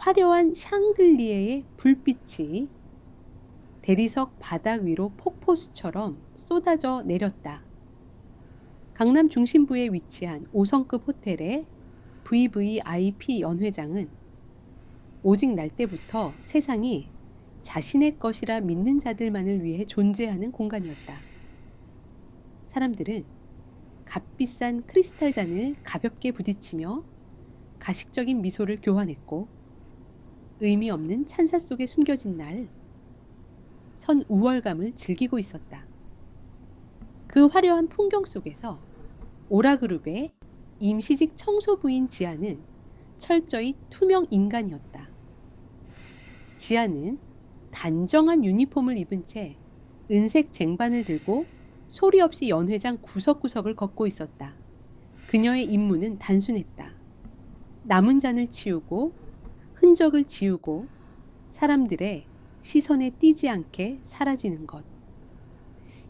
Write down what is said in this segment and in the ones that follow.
화려한 샹들리에의 불빛이 대리석 바닥 위로 폭포수처럼 쏟아져 내렸다. 강남 중심부에 위치한 5성급 호텔의 VVIP 연회장은 오직 날 때부터 세상이 자신의 것이라 믿는 자들만을 위해 존재하는 공간이었다. 사람들은 값비싼 크리스탈 잔을 가볍게 부딪히며 가식적인 미소를 교환했고, 의미 없는 찬사 속에 숨겨진 날, 선 우월감을 즐기고 있었다. 그 화려한 풍경 속에서 오라그룹의 임시직 청소부인 지아는 철저히 투명 인간이었다. 지아는 단정한 유니폼을 입은 채 은색 쟁반을 들고 소리 없이 연회장 구석구석을 걷고 있었다. 그녀의 임무는 단순했다. 남은 잔을 치우고 흔적을 지우고 사람들의 시선에 띄지 않게 사라지는 것.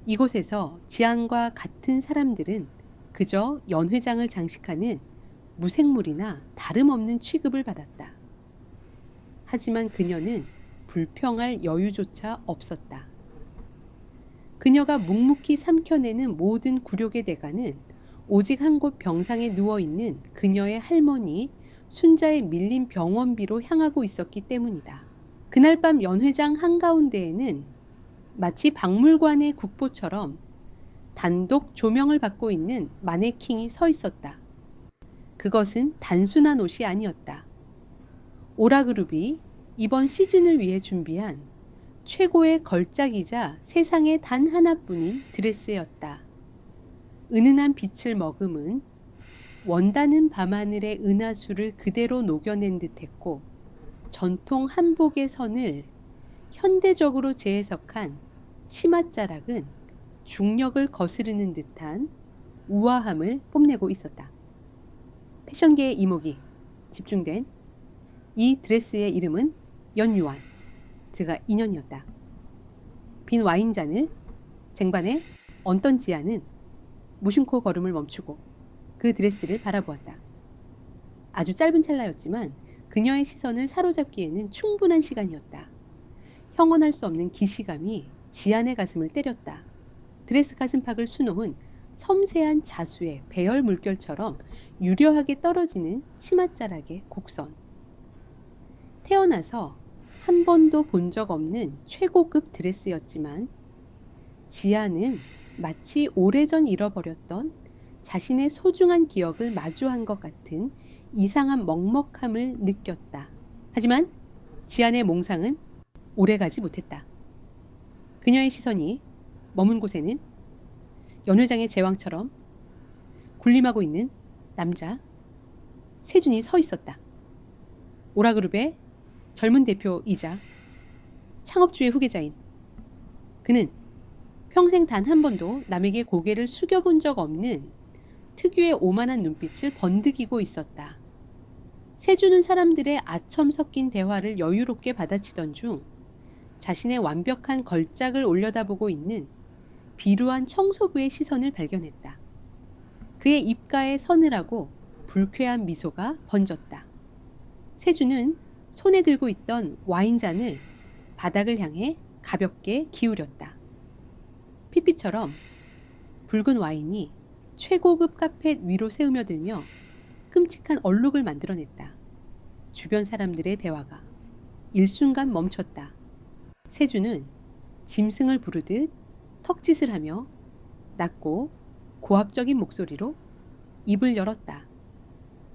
이곳에서 지안과 같은 사람들은 그저 연회장을 장식하는 무생물이나 다름없는 취급을 받았다. 하지만 그녀는 불평할 여유조차 없었다. 그녀가 묵묵히 삼켜내는 모든 굴욕의 대가는 오직 한 곳 병상에 누워있는 그녀의 할머니 순자의 밀린 병원비로 향하고 있었기 때문이다. 그날 밤 연회장 한가운데에는 마치 박물관의 국보처럼 단독 조명을 받고 있는 마네킹이 서 있었다. 그것은 단순한 옷이 아니었다. 오라그룹이 이번 시즌을 위해 준비한 최고의 걸작이자 세상에 단 하나뿐인 드레스였다. 은은한 빛을 머금은 원단은 밤하늘의 은하수를 그대로 녹여낸 듯했고, 전통 한복의 선을 현대적으로 재해석한 치맛자락은 중력을 거스르는 듯한 우아함을 뽐내고 있었다. 패션계의 이목이 집중된 이 드레스의 이름은 연유환, 즈가 인연이었다. 빈 와인잔을 쟁반에 얹던 지아는 무심코 걸음을 멈추고 그 드레스를 바라보았다. 아주 짧은 찰나였지만 그녀의 시선을 사로잡기에는 충분한 시간이었다. 형언할 수 없는 기시감이 지안의 가슴을 때렸다. 드레스 가슴팍을 수놓은 섬세한 자수의 배열 물결처럼 유려하게 떨어지는 치맛자락의 곡선. 태어나서 한 번도 본 적 없는 최고급 드레스였지만 지아는 마치 오래전 잃어버렸던 자신의 소중한 기억을 마주한 것 같은 이상한 먹먹함을 느꼈다. 하지만 지안의 몽상은 오래가지 못했다. 그녀의 시선이 머문 곳에는 연회장의 제왕처럼 군림하고 있는 남자 세준이 서 있었다. 오라그룹의 젊은 대표이자 창업주의 후계자인 그는 평생 단 한 번도 남에게 고개를 숙여본 적 없는 특유의 오만한 눈빛을 번득이고 있었다. 세준은 사람들의 아첨 섞인 대화를 여유롭게 받아치던 중 자신의 완벽한 걸작을 올려다보고 있는 비루한 청소부의 시선을 발견했다. 그의 입가에 서늘하고 불쾌한 미소가 번졌다. 세준은 손에 들고 있던 와인잔을 바닥을 향해 가볍게 기울였다. 피피처럼 붉은 와인이 최고급 카펫 위로 새우며들며 끔찍한 얼룩을 만들어냈다. 주변 사람들의 대화가 일순간 멈췄다. 세준은 짐승을 부르듯 턱짓을 하며 낮고 고압적인 목소리로 입을 열었다.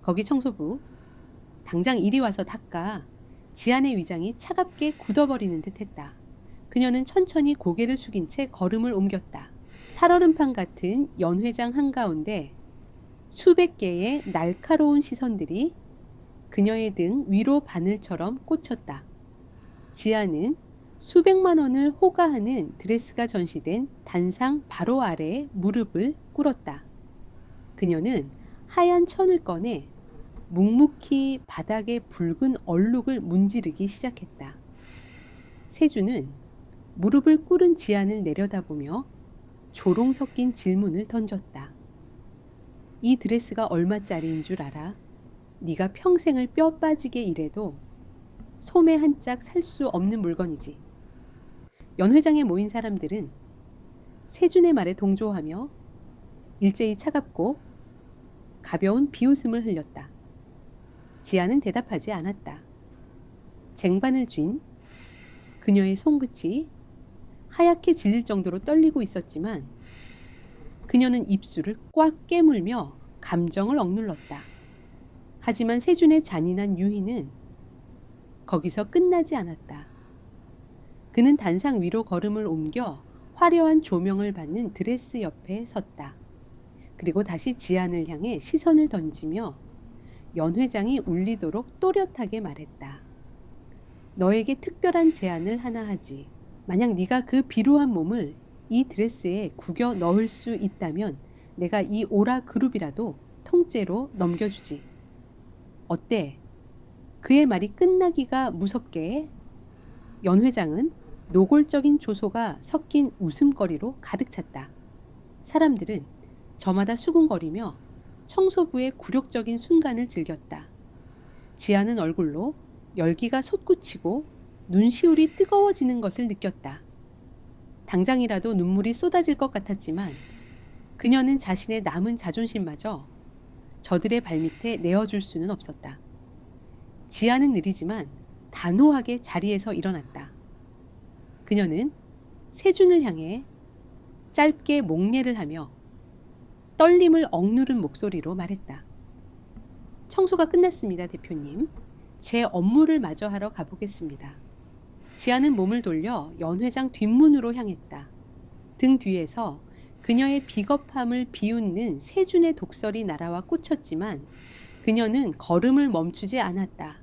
거기 청소부, 당장 이리 와서 닦아. 지안의 위장이 차갑게 굳어버리는 듯 했다. 그녀는 천천히 고개를 숙인 채 걸음을 옮겼다. 살얼음판 같은 연회장 한가운데 수백 개의 날카로운 시선들이 그녀의 등 위로 바늘처럼 꽂혔다. 지아는 수백만 원을 호가하는 드레스가 전시된 단상 바로 아래에 무릎을 꿇었다. 그녀는 하얀 천을 꺼내 묵묵히 바닥에 붉은 얼룩을 문지르기 시작했다. 세준은 무릎을 꿇은 지안을 내려다보며 조롱 섞인 질문을 던졌다. 이 드레스가 얼마짜리인 줄 알아? 네가 평생을 뼈 빠지게 일해도 소매 한 짝 살 수 없는 물건이지. 연 회장에 모인 사람들은 세준의 말에 동조하며 일제히 차갑고 가벼운 비웃음을 흘렸다. 지아는 대답하지 않았다. 쟁반을 쥔 그녀의 손끝이 하얗게 질릴 정도로 떨리고 있었지만 그녀는 입술을 꽉 깨물며 감정을 억눌렀다. 하지만 세준의 잔인한 유희는 거기서 끝나지 않았다. 그는 단상 위로 걸음을 옮겨 화려한 조명을 받는 드레스 옆에 섰다. 그리고 다시 지안을 향해 시선을 던지며 연 회장이 울리도록 또렷하게 말했다. 너에게 특별한 제안을 하나 하지. 만약 네가 그 비루한 몸을 이 드레스에 구겨 넣을 수 있다면 내가 이 오라 그룹이라도 통째로 넘겨주지. 어때? 그의 말이 끝나기가 무섭게 연 회장은 노골적인 조소가 섞인 웃음거리로 가득 찼다. 사람들은 저마다 수군거리며 청소부의 굴욕적인 순간을 즐겼다. 지아는 얼굴로 열기가 솟구치고 눈시울이 뜨거워지는 것을 느꼈다. 당장이라도 눈물이 쏟아질 것 같았지만 그녀는 자신의 남은 자존심마저 저들의 발밑에 내어줄 수는 없었다. 지아는 느리지만 단호하게 자리에서 일어났다. 그녀는 세준을 향해 짧게 목례를 하며 떨림을 억누른 목소리로 말했다. 청소가 끝났습니다, 대표님. 제 업무를 마저 하러 가보겠습니다. 지아는 몸을 돌려 연 회장 뒷문으로 향했다. 등 뒤에서 그녀의 비겁함을 비웃는 세준의 독설이 날아와 꽂혔지만 그녀는 걸음을 멈추지 않았다.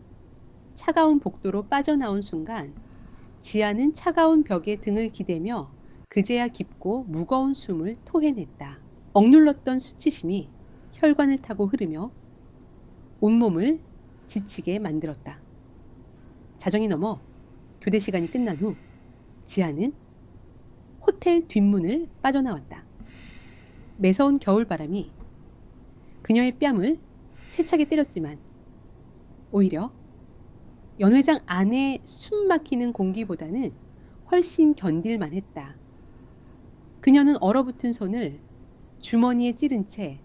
차가운 복도로 빠져나온 순간 지아는 차가운 벽에 등을 기대며 그제야 깊고 무거운 숨을 토해냈다. 억눌렀던 수치심이 혈관을 타고 흐르며 온몸을 지치게 만들었다. 자정이 넘어 교대 시간이 끝난 후 지아는 호텔 뒷문을 빠져나왔다. 매서운 겨울바람이 그녀의 뺨을 세차게 때렸지만 오히려 연 회장 안에 숨 막히는 공기보다는 훨씬 견딜만 했다. 그녀는 얼어붙은 손을 주머니에 찌른 채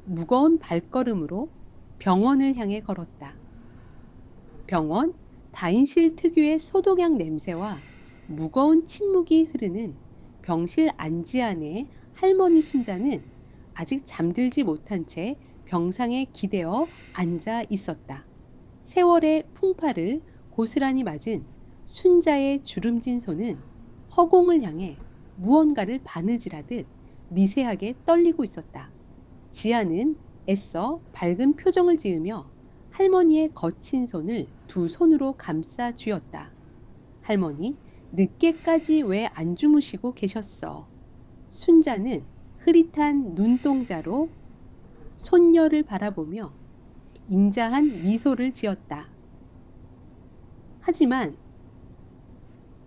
무거운 발걸음으로 병원을 향해 걸었다. 병원 다인실 특유의 소독약 냄새와 무거운 침묵이 흐르는 병실 안지 안에 할머니 순자는 아직 잠들지 못한 채 병상에 기대어 앉아 있었다. 세월의 풍파를 고스란히 맞은 순자의 주름진 손은 허공을 향해 무언가를 바느질하듯 미세하게 떨리고 있었다. 지아는 애써 밝은 표정을 지으며 할머니의 거친 손을 두 손으로 감싸 쥐었다. 할머니, 늦게까지 왜 안 주무시고 계셨어? 순자는 흐릿한 눈동자로 손녀를 바라보며 인자한 미소를 지었다. 하지만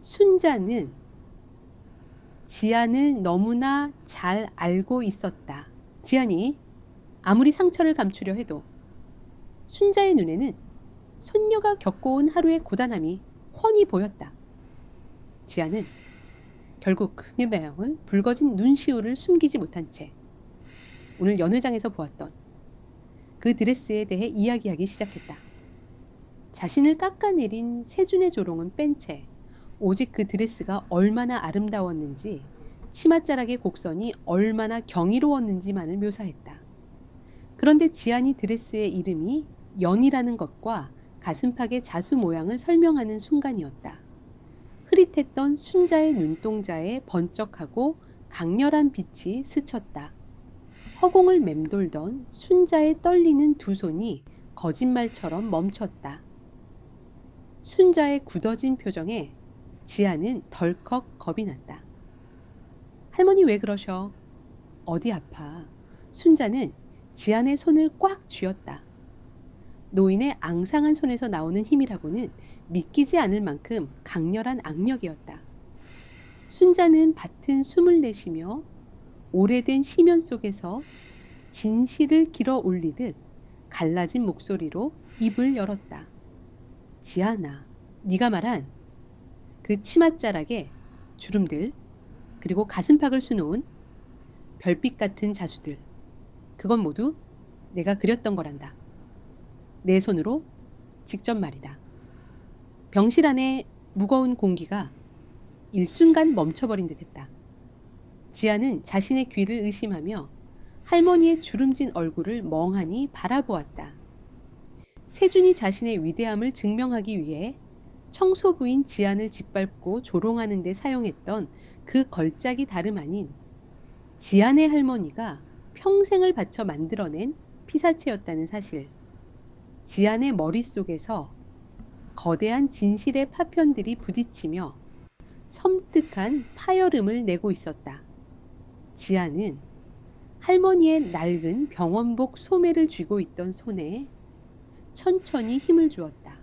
순자는 지안을 너무나 잘 알고 있었다. 지안이 아무리 상처를 감추려 해도 순자의 눈에는 손녀가 겪어온 하루의 고단함이 훤히 보였다. 지안은 결국 그의 매형을 붉어진 눈시울을 숨기지 못한 채 오늘 연회장에서 보았던 그 드레스에 대해 이야기하기 시작했다. 자신을 깎아내린 세준의 조롱은 뺀 채 오직 그 드레스가 얼마나 아름다웠는지 치맛자락의 곡선이 얼마나 경이로웠는지만을 묘사했다. 그런데 지안이 드레스의 이름이 연이라는 것과 가슴팍의 자수 모양을 설명하는 순간이었다. 흐릿했던 순자의 눈동자에 번쩍하고 강렬한 빛이 스쳤다. 허공을 맴돌던 순자의 떨리는 두 손이 거짓말처럼 멈췄다. 순자의 굳어진 표정에 지아는 덜컥 겁이 났다. 할머니 왜 그러셔? 어디 아파? 순자는 지안의 손을 꽉 쥐었다. 노인의 앙상한 손에서 나오는 힘이라고는 믿기지 않을 만큼 강렬한 악력이었다. 순자는 밭은 숨을 내쉬며 오래된 시면 속에서 진실을 길어 올리듯 갈라진 목소리로 입을 열었다. 지아나, 네가 말한 그 치맛자락에 주름들, 그리고 가슴팍을 수놓은 별빛 같은 자수들, 그건 모두 내가 그렸던 거란다. 내 손으로 직접 말이다. 병실 안에 무거운 공기가 일순간 멈춰버린 듯했다. 지아는 자신의 귀를 의심하며 할머니의 주름진 얼굴을 멍하니 바라보았다. 세준이 자신의 위대함을 증명하기 위해 청소부인 지안을 짓밟고 조롱하는 데 사용했던 그 걸작이 다름 아닌 지안의 할머니가 평생을 바쳐 만들어낸 피사체였다는 사실. 지안의 머릿속에서 거대한 진실의 파편들이 부딪히며 섬뜩한 파열음을 내고 있었다. 지안은 할머니의 낡은 병원복 소매를 쥐고 있던 손에 천천히 힘을 주었다.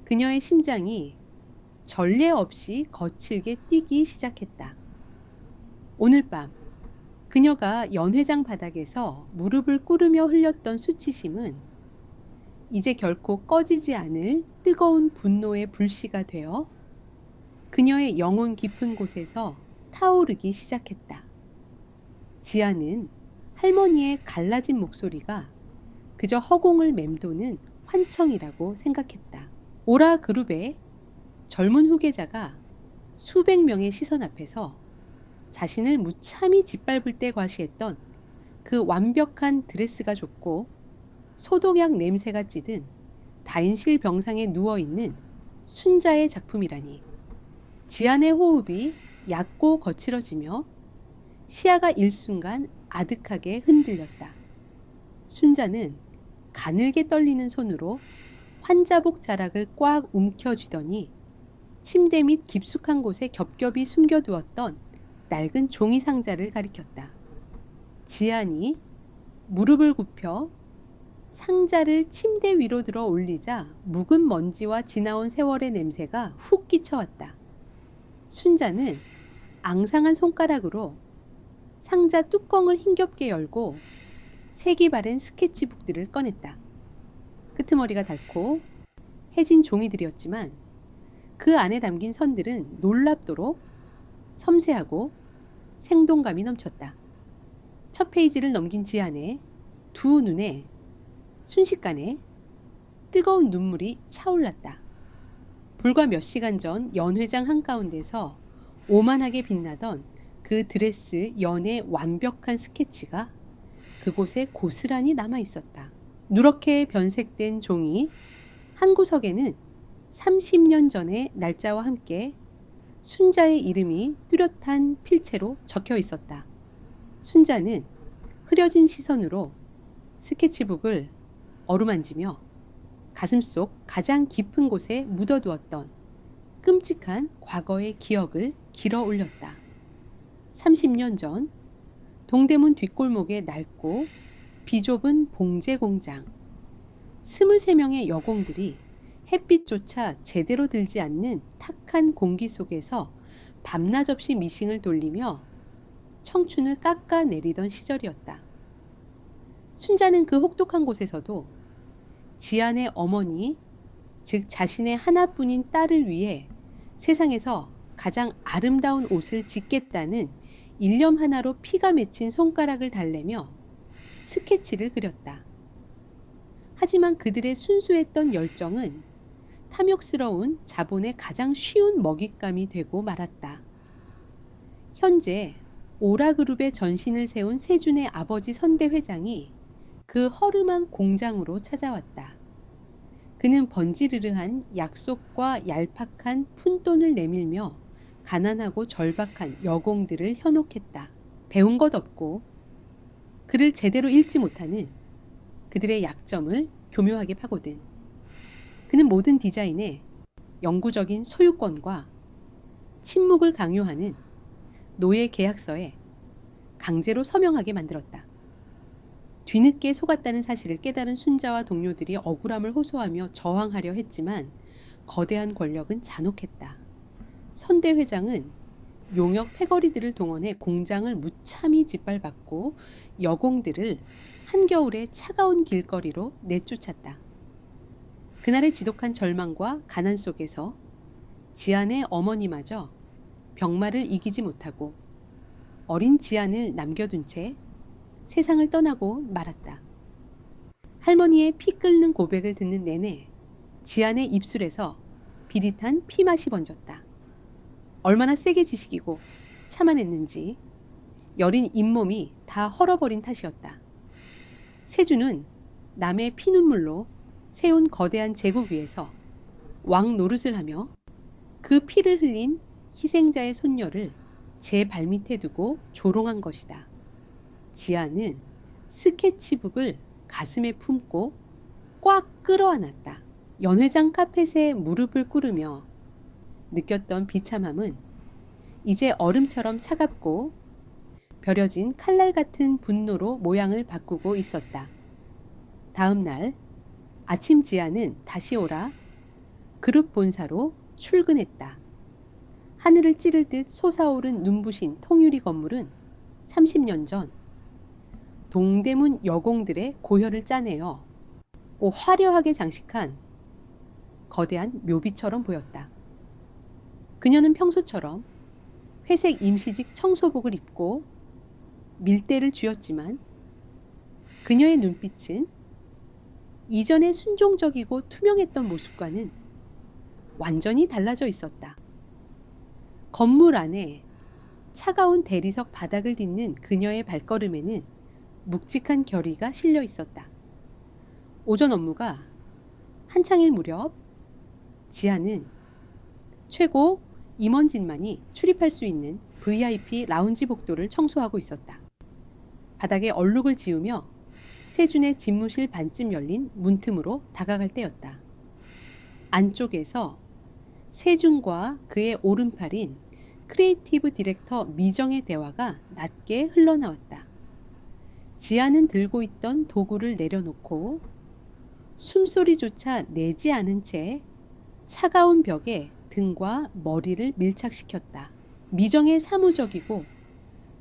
그녀의 심장이 전례 없이 거칠게 뛰기 시작했다. 오늘 밤 그녀가 연회장 바닥에서 무릎을 꿇으며 흘렸던 수치심은 이제 결코 꺼지지 않을 뜨거운 분노의 불씨가 되어 그녀의 영혼 깊은 곳에서 타오르기 시작했다. 지아는 할머니의 갈라진 목소리가 그저 허공을 맴도는 환청이라고 생각했다. 오라 그룹의 젊은 후계자가 수백 명의 시선 앞에서 자신을 무참히 짓밟을 때 과시했던 그 완벽한 드레스가 좁고 소독약 냄새가 찌든 다인실 병상에 누워있는 순자의 작품이라니. 지안의 호흡이 얕고 거칠어지며 시야가 일순간 아득하게 흔들렸다. 순자는 가늘게 떨리는 손으로 환자복 자락을 꽉 움켜쥐더니 침대 밑 깊숙한 곳에 겹겹이 숨겨두었던 낡은 종이 상자를 가리켰다. 지안이 무릎을 굽혀 상자를 침대 위로 들어 올리자 묵은 먼지와 지나온 세월의 냄새가 훅 끼쳐왔다. 순자는 앙상한 손가락으로 상자 뚜껑을 힘겹게 열고 색이 바랜 스케치북들을 꺼냈다. 끄트머리가 닳고 해진 종이들이었지만 그 안에 담긴 선들은 놀랍도록 섬세하고 생동감이 넘쳤다. 첫 페이지를 넘긴 지안의 두 눈에 순식간에 뜨거운 눈물이 차올랐다. 불과 몇 시간 전 연회장 한가운데서 오만하게 빛나던 그 드레스 연의 완벽한 스케치가 그곳에 고스란히 남아 있었다. 누렇게 변색된 종이 한 구석에는 30년 전의 날짜와 함께 순자의 이름이 뚜렷한 필체로 적혀 있었다. 순자는 흐려진 시선으로 스케치북을 어루만지며 가슴속 가장 깊은 곳에 묻어두었던 끔찍한 과거의 기억을 길어 올렸다. 30년 전 동대문 뒷골목의 낡고 비좁은 봉제 공장. 23명의 여공들이 햇빛조차 제대로 들지 않는 탁한 공기 속에서 밤낮 없이 미싱을 돌리며 청춘을 깎아내리던 시절이었다. 순자는 그 혹독한 곳에서도 지안의 어머니, 즉 자신의 하나뿐인 딸을 위해 세상에서 가장 아름다운 옷을 짓겠다는 일념 하나로 피가 맺힌 손가락을 달래며 스케치를 그렸다. 하지만 그들의 순수했던 열정은 탐욕스러운 자본의 가장 쉬운 먹잇감이 되고 말았다. 현재 오라그룹의 전신을 세운 세준의 아버지 선대 회장이 그 허름한 공장으로 찾아왔다. 그는 번지르르한 약속과 얄팍한 푼돈을 내밀며 가난하고 절박한 여공들을 현혹했다. 배운 것 없고 글을 제대로 읽지 못하는 그들의 약점을 교묘하게 파고든 그는 모든 디자인에 영구적인 소유권과 침묵을 강요하는 노예 계약서에 강제로 서명하게 만들었다. 뒤늦게 속았다는 사실을 깨달은 순자와 동료들이 억울함을 호소하며 저항하려 했지만 거대한 권력은 잔혹했다. 선대 회장은 용역 패거리들을 동원해 공장을 무참히 짓밟았고 여공들을 한겨울의 차가운 길거리로 내쫓았다. 그날의 지독한 절망과 가난 속에서 지안의 어머니마저 병마를 이기지 못하고 어린 지안을 남겨둔 채 세상을 떠나고 말았다. 할머니의 피 끓는 고백을 듣는 내내 지안의 입술에서 비릿한 피맛이 번졌다. 얼마나 세게 지식이고 참아냈는지 여린 잇몸이 다 헐어버린 탓이었다. 세주는 남의 피눈물로 세운 거대한 제국 위에서 왕 노릇을 하며 그 피를 흘린 희생자의 손녀를 제 발밑에 두고 조롱한 것이다. 지아는 스케치북을 가슴에 품고 꽉 끌어안았다. 연회장 카펫에 무릎을 꿇으며 느꼈던 비참함은 이제 얼음처럼 차갑고 벼려진 칼날 같은 분노로 모양을 바꾸고 있었다. 다음 날 아침 지아는 다시 오라 그룹 본사로 출근했다. 하늘을 찌를 듯 솟아오른 눈부신 통유리 건물은 30년 전 동대문 여공들의 고혈을 짜내어 화려하게 장식한 거대한 묘비처럼 보였다. 그녀는 평소처럼 회색 임시직 청소복을 입고 밀대를 쥐었지만 그녀의 눈빛은 이전의 순종적이고 투명했던 모습과는 완전히 달라져 있었다. 건물 안에 차가운 대리석 바닥을 딛는 그녀의 발걸음에는 묵직한 결의가 실려 있었다. 오전 업무가 한창일 무렵 지아는 최고 임원진만이 출입할 수 있는 VIP 라운지 복도를 청소하고 있었다. 바닥에 얼룩을 지우며 세준의 집무실 반쯤 열린 문틈으로 다가갈 때였다. 안쪽에서 세준과 그의 오른팔인 크리에이티브 디렉터 미정의 대화가 낮게 흘러나왔다. 지아는 들고 있던 도구를 내려놓고 숨소리조차 내지 않은 채 차가운 벽에 등과 머리를 밀착시켰다. 미정의 사무적이고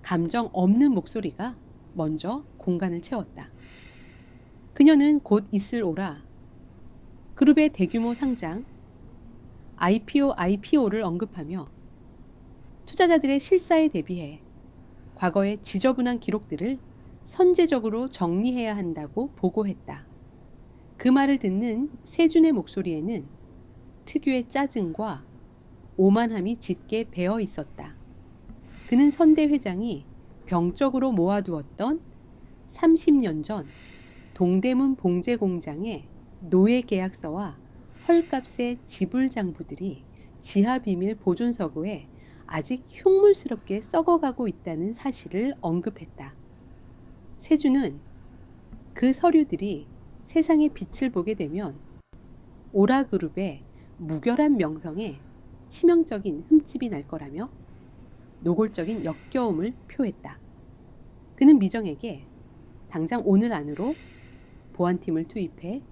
감정 없는 목소리가 먼저 공간을 채웠다. 그녀는 곧 있을 오라 그룹의 대규모 상장 IPO를 언급하며 투자자들의 실사에 대비해 과거의 지저분한 기록들을 선제적으로 정리해야 한다고 보고했다. 그 말을 듣는 세준의 목소리에는 특유의 짜증과 오만함이 짙게 배어 있었다. 그는 선대 회장이 병적으로 모아두었던 30년 전 동대문 봉제 공장의 노예 계약서와 헐값의 지불장부들이 지하 비밀 보존서고에 아직 흉물스럽게 썩어가고 있다는 사실을 언급했다. 세준은 그 서류들이 세상의 빛을 보게 되면 오라그룹의 무결한 명성에 치명적인 흠집이 날 거라며 노골적인 역겨움을 표했다. 그는 미정에게 당장 오늘 안으로 보안팀을 투입해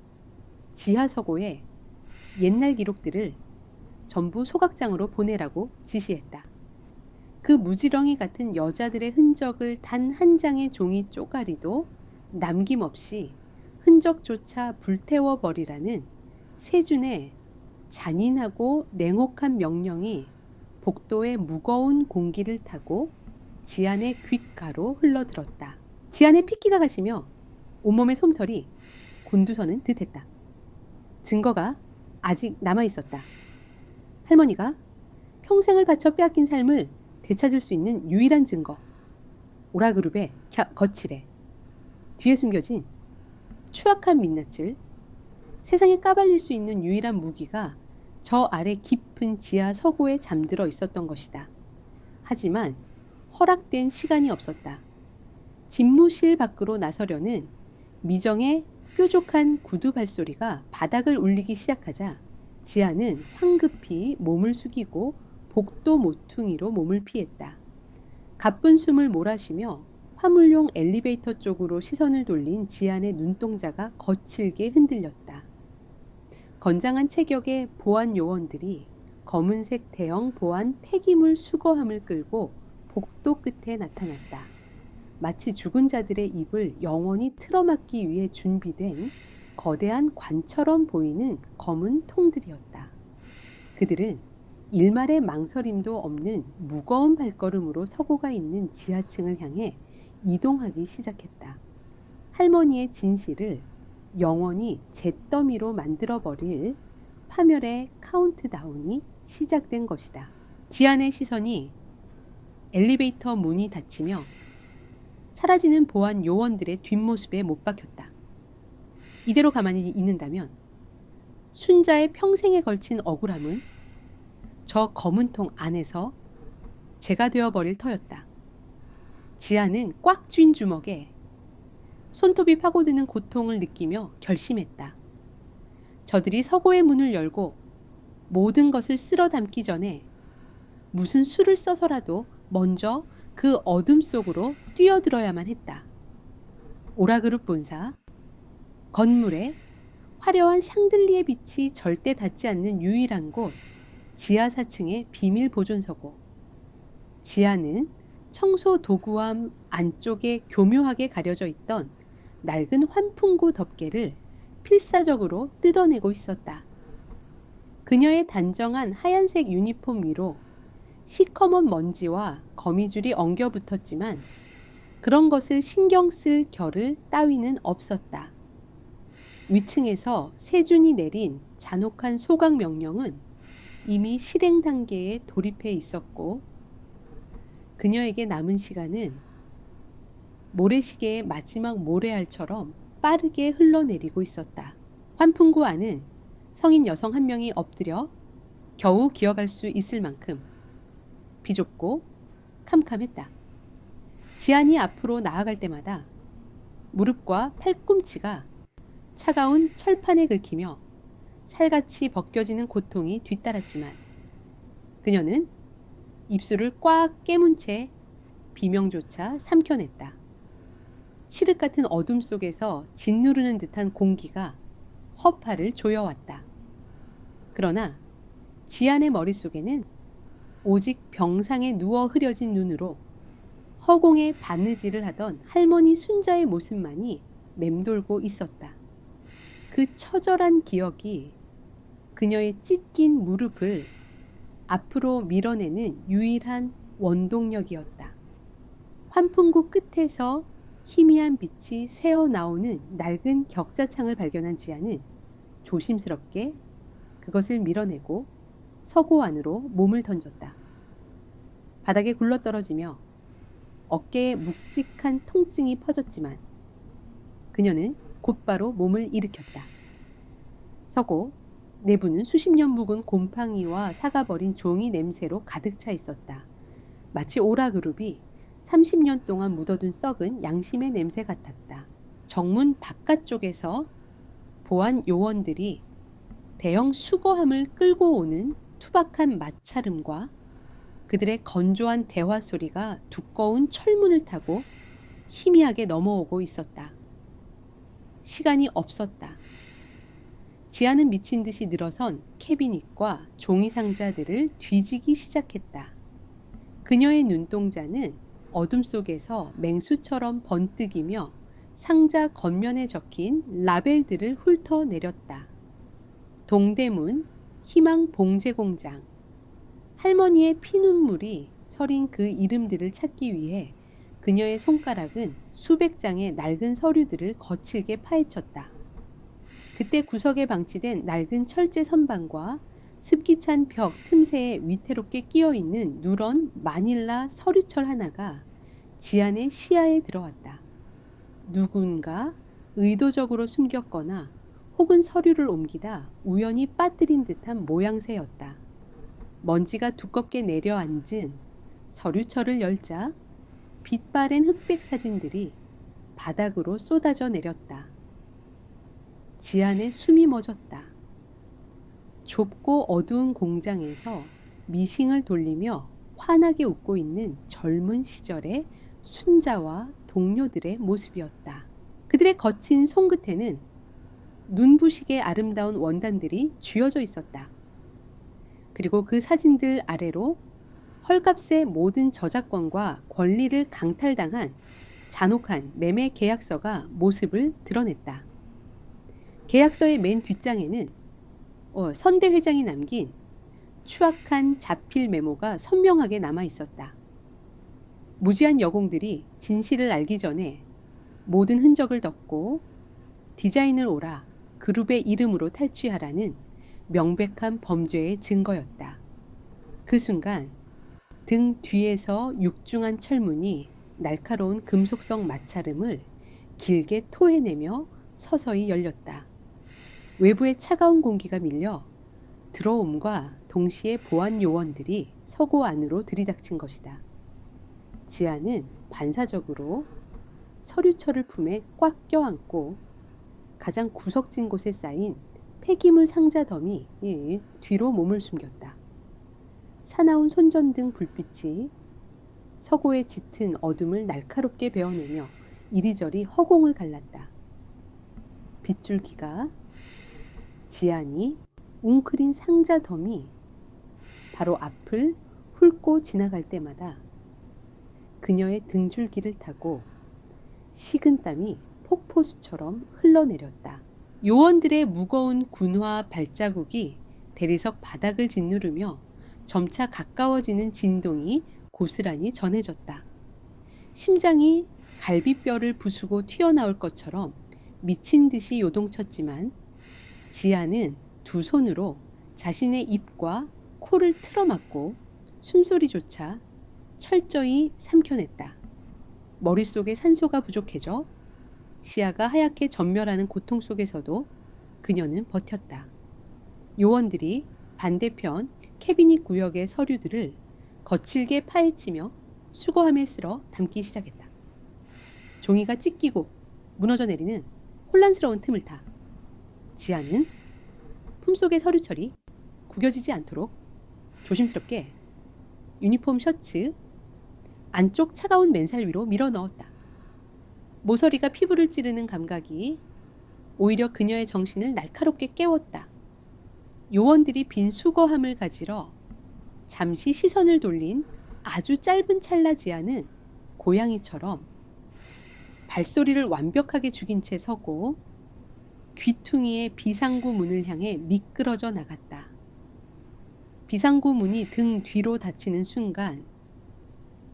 지하 서고에 옛날 기록들을 전부 소각장으로 보내라고 지시했다. 그 무지렁이 같은 여자들의 흔적을 단 한 장의 종이 쪼가리도 남김없이 흔적조차 불태워버리라는 세준의 잔인하고 냉혹한 명령이 복도의 무거운 공기를 타고 지안의 귓가로 흘러들었다. 지안의 핏기가 가시며 온몸의 솜털이 곤두서는 듯했다. 증거가 아직 남아있었다. 할머니가 평생을 바쳐 빼앗긴 삶을 되찾을 수 있는 유일한 증거. 오라그룹의 거칠에 뒤에 숨겨진 추악한 민낯을 세상에 까발릴 수 있는 유일한 무기가 저 아래 깊은 지하 서고에 잠들어 있었던 것이다. 하지만 허락된 시간이 없었다. 집무실 밖으로 나서려는 미정의 뾰족한 구두 발소리가 바닥을 울리기 시작하자 지아는 황급히 몸을 숙이고 복도 모퉁이로 몸을 피했다. 가쁜 숨을 몰아쉬며 화물용 엘리베이터 쪽으로 시선을 돌린 지안의 눈동자가 거칠게 흔들렸다. 건장한 체격의 보안 요원들이 검은색 대형 보안 폐기물 수거함을 끌고 복도 끝에 나타났다. 마치 죽은 자들의 입을 영원히 틀어막기 위해 준비된 거대한 관처럼 보이는 검은 통들이었다. 그들은 일말의 망설임도 없는 무거운 발걸음으로 서고가 있는 지하층을 향해 이동하기 시작했다. 할머니의 진실을 영원히 잿더미로 만들어버릴 파멸의 카운트다운이 시작된 것이다. 지안의 시선이 엘리베이터 문이 닫히며 사라지는 보안 요원들의 뒷모습에 못 박혔다. 이대로 가만히 있는다면 순자의 평생에 걸친 억울함은 저 검은 통 안에서 재가 되어버릴 터였다. 지아는 꽉 쥔 주먹에 손톱이 파고드는 고통을 느끼며 결심했다. 저들이 서고의 문을 열고 모든 것을 쓸어 담기 전에 무슨 수를 써서라도 먼저 그 어둠 속으로 뛰어들어야만 했다. 오라그룹 본사, 건물에 화려한 샹들리에 빛이 절대 닿지 않는 유일한 곳, 지하 4층의 비밀 보존소고. 지하는 청소 도구함 안쪽에 교묘하게 가려져 있던 낡은 환풍구 덮개를 필사적으로 뜯어내고 있었다. 그녀의 단정한 하얀색 유니폼 위로 시커먼 먼지와 거미줄이 엉겨 붙었지만 그런 것을 신경 쓸 겨를 따위는 없었다. 위층에서 세준이 내린 잔혹한 소강 명령은 이미 실행 단계에 돌입해 있었고 그녀에게 남은 시간은 모래시계의 마지막 모래알처럼 빠르게 흘러내리고 있었다. 환풍구 안은 성인 여성 한 명이 엎드려 겨우 기어갈 수 있을 만큼 비좁고 캄캄했다. 지안이 앞으로 나아갈 때마다 무릎과 팔꿈치가 차가운 철판에 긁히며 살같이 벗겨지는 고통이 뒤따랐지만 그녀는 입술을 꽉 깨문 채 비명조차 삼켜냈다. 칠흑 같은 어둠 속에서 짓누르는 듯한 공기가 허파를 조여왔다. 그러나 지안의 머릿속에는 오직 병상에 누워 흐려진 눈으로 허공에 바느질을 하던 할머니 순자의 모습만이 맴돌고 있었다. 그 처절한 기억이 그녀의 찢긴 무릎을 앞으로 밀어내는 유일한 원동력이었다. 환풍구 끝에서 희미한 빛이 새어나오는 낡은 격자창을 발견한 지아는 조심스럽게 그것을 밀어내고 서고 안으로 몸을 던졌다. 바닥에 굴러떨어지며 어깨에 묵직한 통증이 퍼졌지만 그녀는 곧바로 몸을 일으켰다. 서고 내부는 수십 년 묵은 곰팡이와 사가버린 종이 냄새로 가득 차 있었다. 마치 오라그룹이 30년 동안 묻어둔 썩은 양심의 냄새 같았다. 정문 바깥쪽에서 보안 요원들이 대형 수거함을 끌고 오는 투박한 마찰음과 그들의 건조한 대화 소리가 두꺼운 철문을 타고 희미하게 넘어오고 있었다. 시간이 없었다. 지아는 미친 듯이 늘어선 캐비닛과 종이 상자들을 뒤지기 시작했다. 그녀의 눈동자는 어둠 속에서 맹수처럼 번뜩이며 상자 겉면에 적힌 라벨들을 훑어내렸다. 동대문, 희망 봉제 공장, 할머니의 피눈물이 서린 그 이름들을 찾기 위해 그녀의 손가락은 수백 장의 낡은 서류들을 거칠게 파헤쳤다. 그때 구석에 방치된 낡은 철제 선반과 습기찬 벽 틈새에 위태롭게 끼어있는 누런 마닐라 서류철 하나가 지안의 시야에 들어왔다. 누군가 의도적으로 숨겼거나 혹은 서류를 옮기다 우연히 빠뜨린 듯한 모양새였다. 먼지가 두껍게 내려앉은 서류철을 열자 빛바랜 흑백 사진들이 바닥으로 쏟아져 내렸다. 지안의 숨이 멎었다. 좁고 어두운 공장에서 미싱을 돌리며 환하게 웃고 있는 젊은 시절의 순자와 동료들의 모습이었다. 그들의 거친 손끝에는 눈부시게 아름다운 원단들이 쥐어져 있었다. 그리고 그 사진들 아래로 헐값의 모든 저작권과 권리를 강탈당한 잔혹한 매매 계약서가 모습을 드러냈다. 계약서의 맨 뒷장에는 선대 회장이 남긴 추악한 자필 메모가 선명하게 남아 있었다. 무지한 여공들이 진실을 알기 전에 모든 흔적을 덮고 디자인을 오라 그룹의 이름으로 탈취하라는 명백한 범죄의 증거였다. 그 순간 등 뒤에서 육중한 철문이 날카로운 금속성 마찰음을 길게 토해내며 서서히 열렸다. 외부의 차가운 공기가 밀려 들어옴과 동시에 보안 요원들이 서고 안으로 들이닥친 것이다. 지아는 반사적으로 서류철을 품에 꽉 껴안고 가장 구석진 곳에 쌓인 폐기물 상자 더미 뒤로 몸을 숨겼다. 사나운 손전등 불빛이 서고의 짙은 어둠을 날카롭게 베어내며 이리저리 허공을 갈랐다. 빗줄기가 지안이 웅크린 상자 덤이 바로 앞을 훑고 지나갈 때마다 그녀의 등줄기를 타고 식은땀이 폭포수처럼 흘러내렸다. 요원들의 무거운 군화 발자국이 대리석 바닥을 짓누르며 점차 가까워지는 진동이 고스란히 전해졌다. 심장이 갈비뼈를 부수고 튀어나올 것처럼 미친 듯이 요동쳤지만 지아는 두 손으로 자신의 입과 코를 틀어막고 숨소리조차 철저히 삼켜냈다. 머릿속에 산소가 부족해져 시야가 하얗게 전멸하는 고통 속에서도 그녀는 버텼다. 요원들이 반대편 캐비닛 구역의 서류들을 거칠게 파헤치며 수거함에 쓸어 담기 시작했다. 종이가 찢기고 무너져 내리는 혼란스러운 틈을 타 지아는 품속의 서류철이 구겨지지 않도록 조심스럽게 유니폼 셔츠 안쪽 차가운 맨살 위로 밀어 넣었다. 모서리가 피부를 찌르는 감각이 오히려 그녀의 정신을 날카롭게 깨웠다. 요원들이 빈 수거함을 가지러 잠시 시선을 돌린 아주 짧은 찰나 지아는 고양이처럼 발소리를 완벽하게 죽인 채 서고 귀퉁이의 비상구 문을 향해 미끄러져 나갔다. 비상구 문이 등 뒤로 닫히는 순간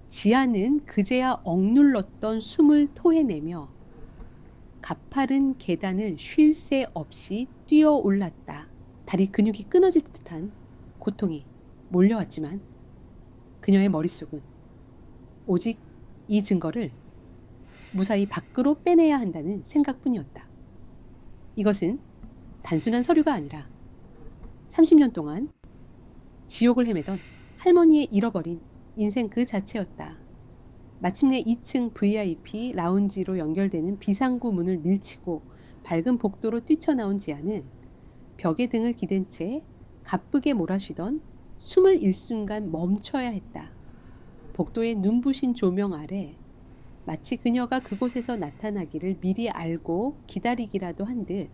지아는 그제야 억눌렀던 숨을 토해내며 가파른 계단을 쉴 새 없이 뛰어 올랐다. 다리 근육이 끊어질 듯한 고통이 몰려왔지만 그녀의 머릿속은 오직 이 증거를 무사히 밖으로 빼내야 한다는 생각뿐이었다. 이것은 단순한 서류가 아니라 30년 동안 지옥을 헤매던 할머니의 잃어버린 인생 그 자체였다. 마침내 2층 VIP 라운지로 연결되는 비상구 문을 밀치고 밝은 복도로 뛰쳐나온 지아는 벽에 등을 기댄 채 가쁘게 몰아쉬던 숨을 일순간 멈춰야 했다. 복도의 눈부신 조명 아래 마치 그녀가 그곳에서 나타나기를 미리 알고 기다리기라도 한 듯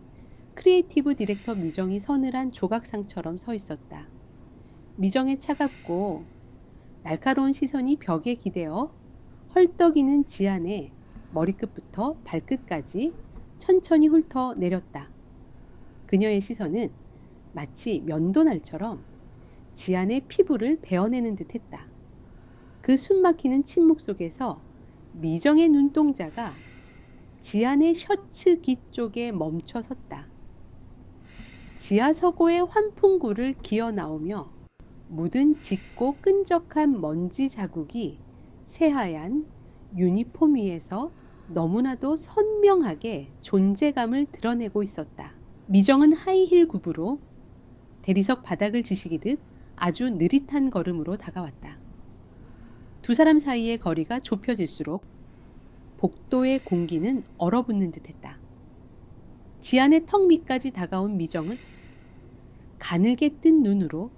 크리에이티브 디렉터 미정이 서늘한 조각상처럼 서 있었다. 미정의 차갑고 날카로운 시선이 벽에 기대어 헐떡이는 지안의 머리끝부터 발끝까지 천천히 훑어 내렸다. 그녀의 시선은 마치 면도날처럼 지안의 피부를 베어내는 듯 했다. 그 숨막히는 침묵 속에서 미정의 눈동자가 지안의 셔츠 깃 쪽에 멈춰 섰다. 지하 서고의 환풍구를 기어 나오며 묻은 짙고 끈적한 먼지 자국이 새하얀 유니폼 위에서 너무나도 선명하게 존재감을 드러내고 있었다. 미정은 하이힐 굽으로 대리석 바닥을 지시기듯 아주 느릿한 걸음으로 다가왔다. 두 사람 사이의 거리가 좁혀질수록 복도의 공기는 얼어붙는 듯했다. 지안의 턱 밑까지 다가온 미정은 가늘게 뜬 눈으로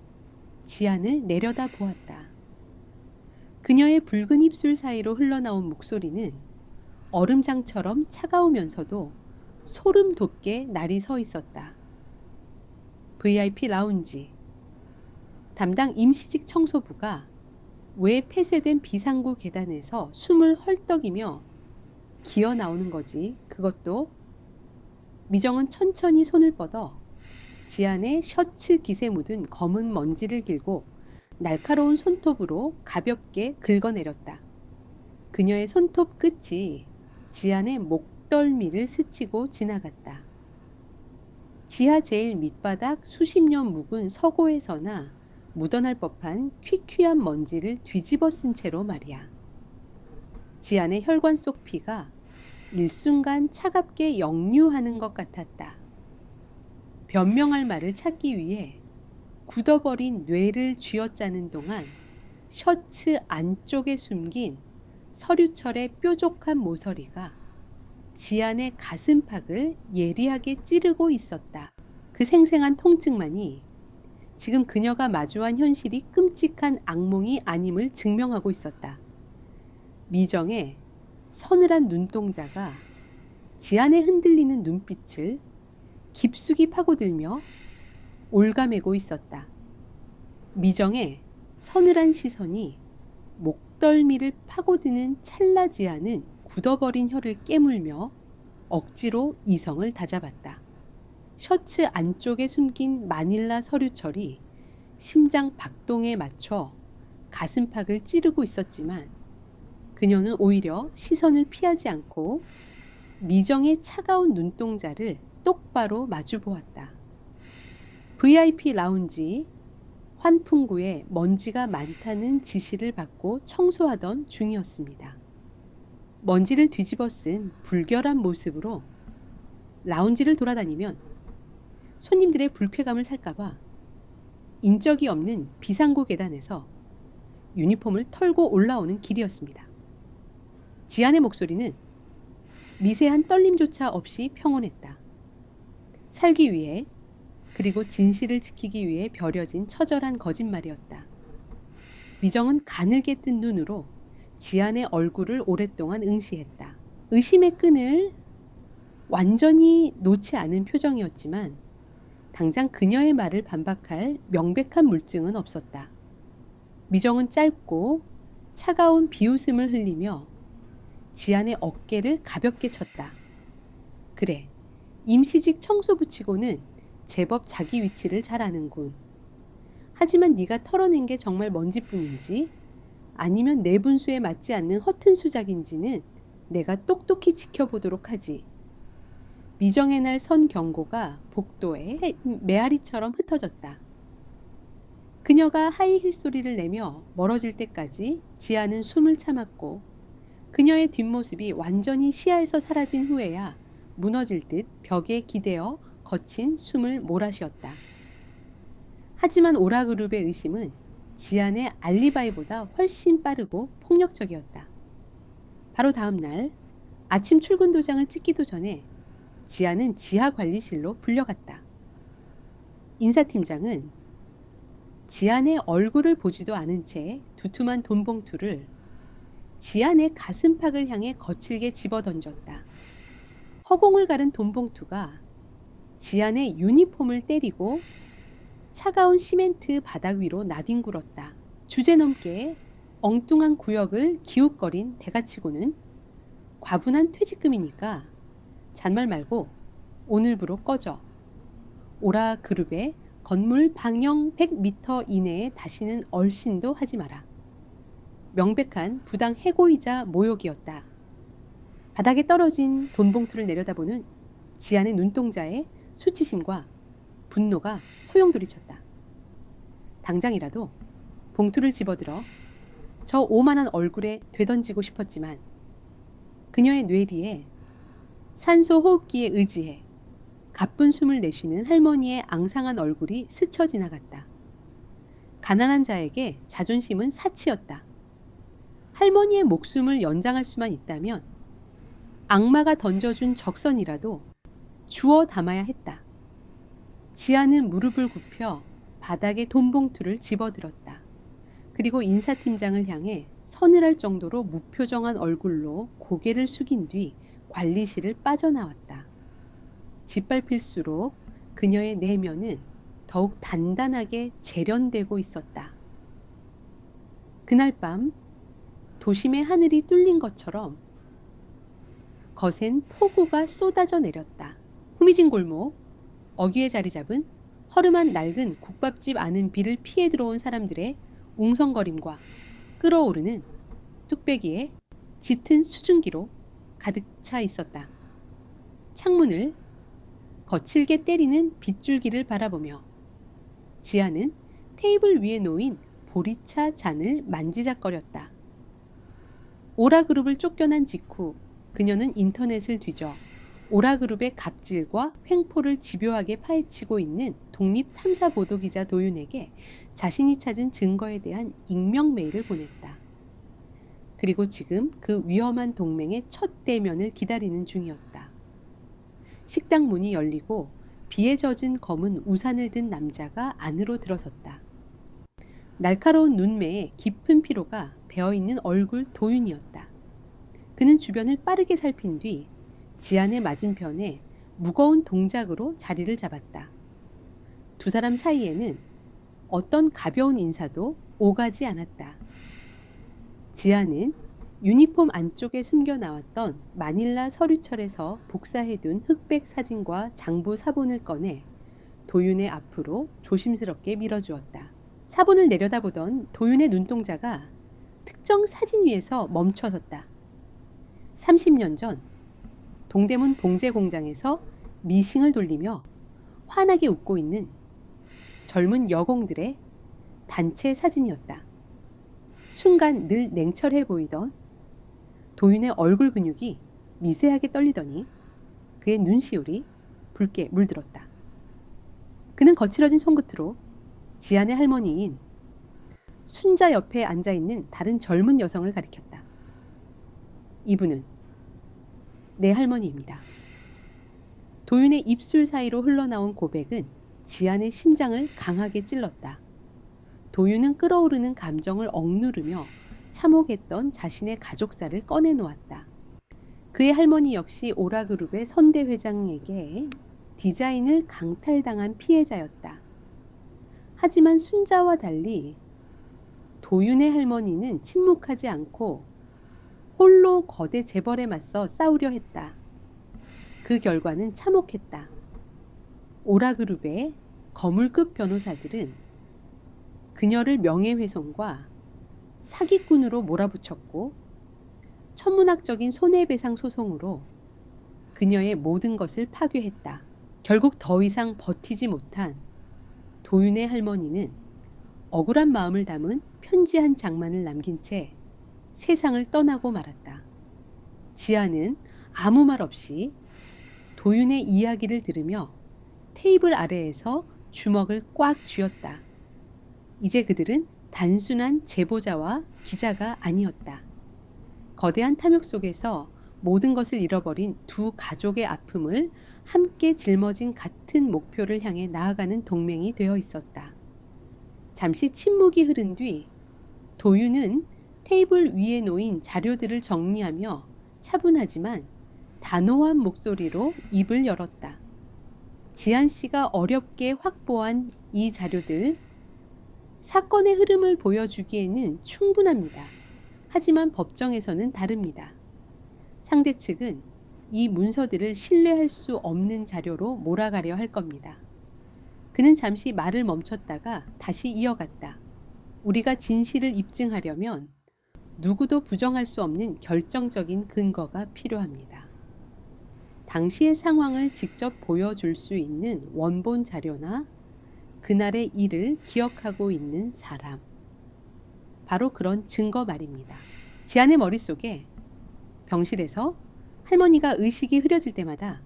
지안을 내려다 보았다. 그녀의 붉은 입술 사이로 흘러나온 목소리는 얼음장처럼 차가우면서도 소름 돋게 날이 서 있었다. VIP 라운지. 담당 임시직 청소부가 왜 폐쇄된 비상구 계단에서 숨을 헐떡이며 기어 나오는 거지? 그것도 미정은 천천히 손을 뻗어 지안의 셔츠 깃에 묻은 검은 먼지를 길고 날카로운 손톱으로 가볍게 긁어내렸다. 그녀의 손톱 끝이 지안의 목덜미를 스치고 지나갔다. 지하 제일 밑바닥 수십 년 묵은 서고에서나 묻어날 법한 퀴퀴한 먼지를 뒤집어 쓴 채로 말이야. 지안의 혈관 속 피가 일순간 차갑게 역류하는 것 같았다. 변명할 말을 찾기 위해 굳어버린 뇌를 쥐어짜는 동안 셔츠 안쪽에 숨긴 서류철의 뾰족한 모서리가 지안의 가슴팍을 예리하게 찌르고 있었다. 그 생생한 통증만이 지금 그녀가 마주한 현실이 끔찍한 악몽이 아님을 증명하고 있었다. 미정의 서늘한 눈동자가 지안의 흔들리는 눈빛을 깊숙이 파고들며 올가매고 있었다. 미정의 서늘한 시선이 목덜미를 파고드는 찰나 지안은 굳어버린 혀를 깨물며 억지로 이성을 다잡았다. 셔츠 안쪽에 숨긴 마닐라 서류철이 심장 박동에 맞춰 가슴팍을 찌르고 있었지만 그녀는 오히려 시선을 피하지 않고 미정의 차가운 눈동자를 똑바로 마주보았다. VIP 라운지 환풍구에 먼지가 많다는 지시를 받고 청소하던 중이었습니다. 먼지를 뒤집어 쓴 불결한 모습으로 라운지를 돌아다니면 손님들의 불쾌감을 살까봐 인적이 없는 비상구 계단에서 유니폼을 털고 올라오는 길이었습니다. 지안의 목소리는 미세한 떨림조차 없이 평온했다. 살기 위해 그리고 진실을 지키기 위해 벼려진 처절한 거짓말이었다. 미정은 가늘게 뜬 눈으로 지안의 얼굴을 오랫동안 응시했다. 의심의 끈을 완전히 놓지 않은 표정이었지만 당장 그녀의 말을 반박할 명백한 물증은 없었다. 미정은 짧고 차가운 비웃음을 흘리며 지안의 어깨를 가볍게 쳤다. 그래, 임시직 청소부치고는 제법 자기 위치를 잘 아는군. 하지만 네가 털어낸 게 정말 먼지뿐인지 아니면 내 분수에 맞지 않는 허튼 수작인지는 내가 똑똑히 지켜보도록 하지. 미정의 날 선 경고가 복도에 메아리처럼 흩어졌다. 그녀가 하이힐 소리를 내며 멀어질 때까지 지아는 숨을 참았고 그녀의 뒷모습이 완전히 시야에서 사라진 후에야 무너질 듯 벽에 기대어 거친 숨을 몰아쉬었다. 하지만 오라그룹의 의심은 지안의 알리바이보다 훨씬 빠르고 폭력적이었다. 바로 다음 날 아침 출근 도장을 찍기도 전에 지안은 지하 관리실로 불려갔다. 인사팀장은 지안의 얼굴을 보지도 않은 채 두툼한 돈 봉투를 지안의 가슴팍을 향해 거칠게 집어던졌다. 허공을 가른 돈 봉투가 지안의 유니폼을 때리고 차가운 시멘트 바닥 위로 나뒹굴었다. 주제넘게 엉뚱한 구역을 기웃거린 대가치고는 과분한 퇴직금이니까 잔말 말고 오늘부로 꺼져. 오라 그룹의 건물 방영 100m 이내에 다시는 얼씬도 하지 마라. 명백한 부당 해고이자 모욕이었다. 바닥에 떨어진 돈 봉투를 내려다보는 지안의 눈동자에 수치심과 분노가 소용돌이쳤다. 당장이라도 봉투를 집어들어 저 오만한 얼굴에 되던지고 싶었지만 그녀의 뇌리에 산소 호흡기에 의지해 가쁜 숨을 내쉬는 할머니의 앙상한 얼굴이 스쳐 지나갔다. 가난한 자에게 자존심은 사치였다. 할머니의 목숨을 연장할 수만 있다면 악마가 던져준 적선이라도 주워 담아야 했다. 지아는 무릎을 굽혀 바닥에 돈봉투를 집어들었다. 그리고 인사팀장을 향해 서늘할 정도로 무표정한 얼굴로 고개를 숙인 뒤 관리실을 빠져나왔다. 짓밟힐수록 그녀의 내면은 더욱 단단하게 재련되고 있었다. 그날 밤 도심의 하늘이 뚫린 것처럼 거센 폭우가 쏟아져 내렸다. 후미진 골목, 어귀에 자리 잡은 허름한 낡은 국밥집 아는 비를 피해 들어온 사람들의 웅성거림과 끓어오르는 뚝배기에 짙은 수증기로 가득 차 있었다. 창문을 거칠게 때리는 빗줄기를 바라보며 지아는 테이블 위에 놓인 보리차 잔을 만지작거렸다. 오라그룹을 쫓겨난 직후 그녀는 인터넷을 뒤져 오라그룹의 갑질과 횡포를 집요하게 파헤치고 있는 독립탐사보도기자 도윤에게 자신이 찾은 증거에 대한 익명 메일을 보냈다. 그리고 지금 그 위험한 동맹의 첫 대면을 기다리는 중이었다. 식당 문이 열리고 비에 젖은 검은 우산을 든 남자가 안으로 들어섰다. 날카로운 눈매에 깊은 피로가 배어있는 얼굴 도윤이었다. 그는 주변을 빠르게 살핀 뒤 지안의 맞은편에 무거운 동작으로 자리를 잡았다. 두 사람 사이에는 어떤 가벼운 인사도 오가지 않았다. 지안은 유니폼 안쪽에 숨겨 나왔던 마닐라 서류철에서 복사해둔 흑백 사진과 장부 사본을 꺼내 도윤의 앞으로 조심스럽게 밀어주었다. 사본을 내려다보던 도윤의 눈동자가 특정 사진 위에서 멈춰섰다. 30년 전 동대문 봉제 공장에서 미싱을 돌리며 환하게 웃고 있는 젊은 여공들의 단체 사진이었다. 순간 늘 냉철해 보이던 도윤의 얼굴 근육이 미세하게 떨리더니 그의 눈시울이 붉게 물들었다. 그는 거칠어진 손끝으로 지안의 할머니인 순자 옆에 앉아있는 다른 젊은 여성을 가리켰다. 이분은 내 할머니입니다. 도윤의 입술 사이로 흘러나온 고백은 지안의 심장을 강하게 찔렀다. 도윤은 끓어오르는 감정을 억누르며 참혹했던 자신의 가족사를 꺼내놓았다. 그의 할머니 역시 오라그룹의 선대 회장에게 디자인을 강탈당한 피해자였다. 하지만 순자와 달리 도윤의 할머니는 침묵하지 않고 홀로 거대 재벌에 맞서 싸우려 했다. 그 결과는 참혹했다. 오라그룹의 거물급 변호사들은 그녀를 명예훼손과 사기꾼으로 몰아붙였고 천문학적인 손해배상 소송으로 그녀의 모든 것을 파괴했다. 결국 더 이상 버티지 못한 도윤의 할머니는 억울한 마음을 담은 편지 한 장만을 남긴 채 세상을 떠나고 말았다. 지아는 아무 말 없이 도윤의 이야기를 들으며 테이블 아래에서 주먹을 꽉 쥐었다. 이제 그들은 단순한 제보자와 기자가 아니었다. 거대한 탐욕 속에서 모든 것을 잃어버린 두 가족의 아픔을 함께 짊어진 같은 목표를 향해 나아가는 동맹이 되어 있었다. 잠시 침묵이 흐른 뒤 도윤은 테이블 위에 놓인 자료들을 정리하며 차분하지만 단호한 목소리로 입을 열었다. 지안 씨가 어렵게 확보한 이 자료들, 사건의 흐름을 보여주기에는 충분합니다. 하지만 법정에서는 다릅니다. 상대 측은 이 문서들을 신뢰할 수 없는 자료로 몰아가려 할 겁니다. 그는 잠시 말을 멈췄다가 다시 이어갔다. 우리가 진실을 입증하려면 누구도 부정할 수 없는 결정적인 근거가 필요합니다. 당시의 상황을 직접 보여줄 수 있는 원본 자료나 그날의 일을 기억하고 있는 사람. 바로 그런 증거 말입니다. 지안의 머릿속에 병실에서 할머니가 의식이 흐려질 때마다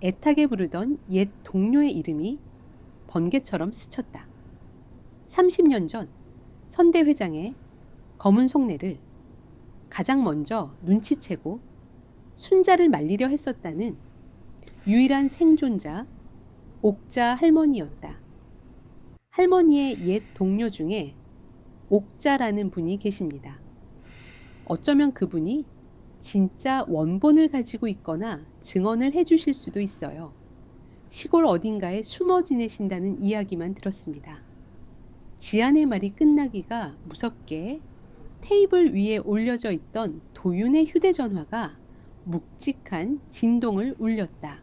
애타게 부르던 옛 동료의 이름이 번개처럼 스쳤다. 30년 전 선대 회장의 검은 속내를 가장 먼저 눈치채고 순자를 말리려 했었다는 유일한 생존자 옥자 할머니였다. 할머니의 옛 동료 중에 옥자라는 분이 계십니다. 어쩌면 그분이 진짜 원본을 가지고 있거나 증언을 해주실 수도 있어요. 시골 어딘가에 숨어 지내신다는 이야기만 들었습니다. 지안의 말이 끝나기가 무섭게 테이블 위에 올려져 있던 도윤의 휴대전화가 묵직한 진동을 울렸다.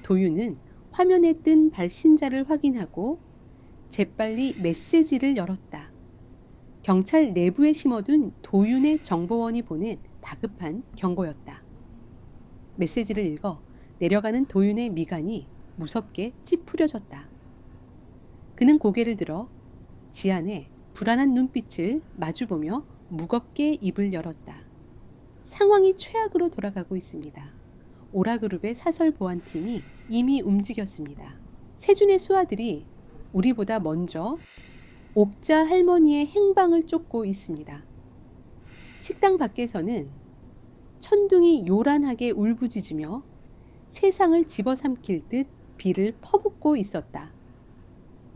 도윤은 화면에 뜬 발신자를 확인하고 재빨리 메시지를 열었다. 경찰 내부에 심어둔 도윤의 정보원이 보낸 다급한 경고였다. 메시지를 읽어 내려가는 도윤의 미간이 무섭게 찌푸려졌다. 그는 고개를 들어 지안의 불안한 눈빛을 마주보며 무겁게 입을 열었다. 상황이 최악으로 돌아가고 있습니다. 오라그룹의 사설 보안팀이 이미 움직였습니다. 세준의 수하들이 우리보다 먼저 옥자 할머니의 행방을 쫓고 있습니다. 식당 밖에서는 천둥이 요란하게 울부짖으며 세상을 집어삼킬 듯 비를 퍼붓고 있었다.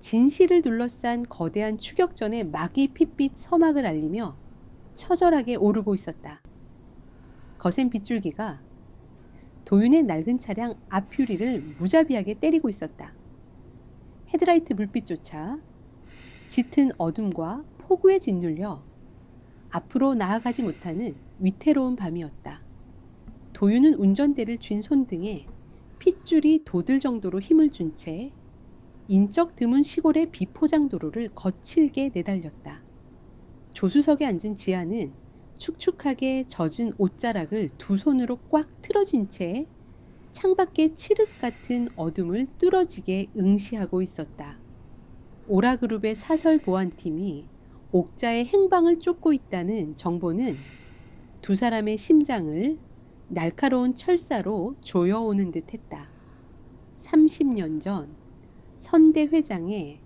진실을 둘러싼 거대한 추격전의 막이 핏빛 서막을 알리며 처절하게 오르고 있었다. 거센 빗줄기가 도윤의 낡은 차량 앞유리를 무자비하게 때리고 있었다. 헤드라이트 불빛조차 짙은 어둠과 폭우에 짓눌려 앞으로 나아가지 못하는 위태로운 밤이었다. 도윤은 운전대를 쥔 손등에 핏줄이 돋을 정도로 힘을 준 채 인적 드문 시골의 비포장도로를 거칠게 내달렸다. 조수석에 앉은 지아는 축축하게 젖은 옷자락을 두 손으로 꽉 틀어진 채 창밖의 칠흑 같은 어둠을 뚫어지게 응시하고 있었다. 오라그룹의 사설 보안팀이 옥자의 행방을 쫓고 있다는 정보는 두 사람의 심장을 날카로운 철사로 조여오는 듯 했다. 30년 전 선대 회장의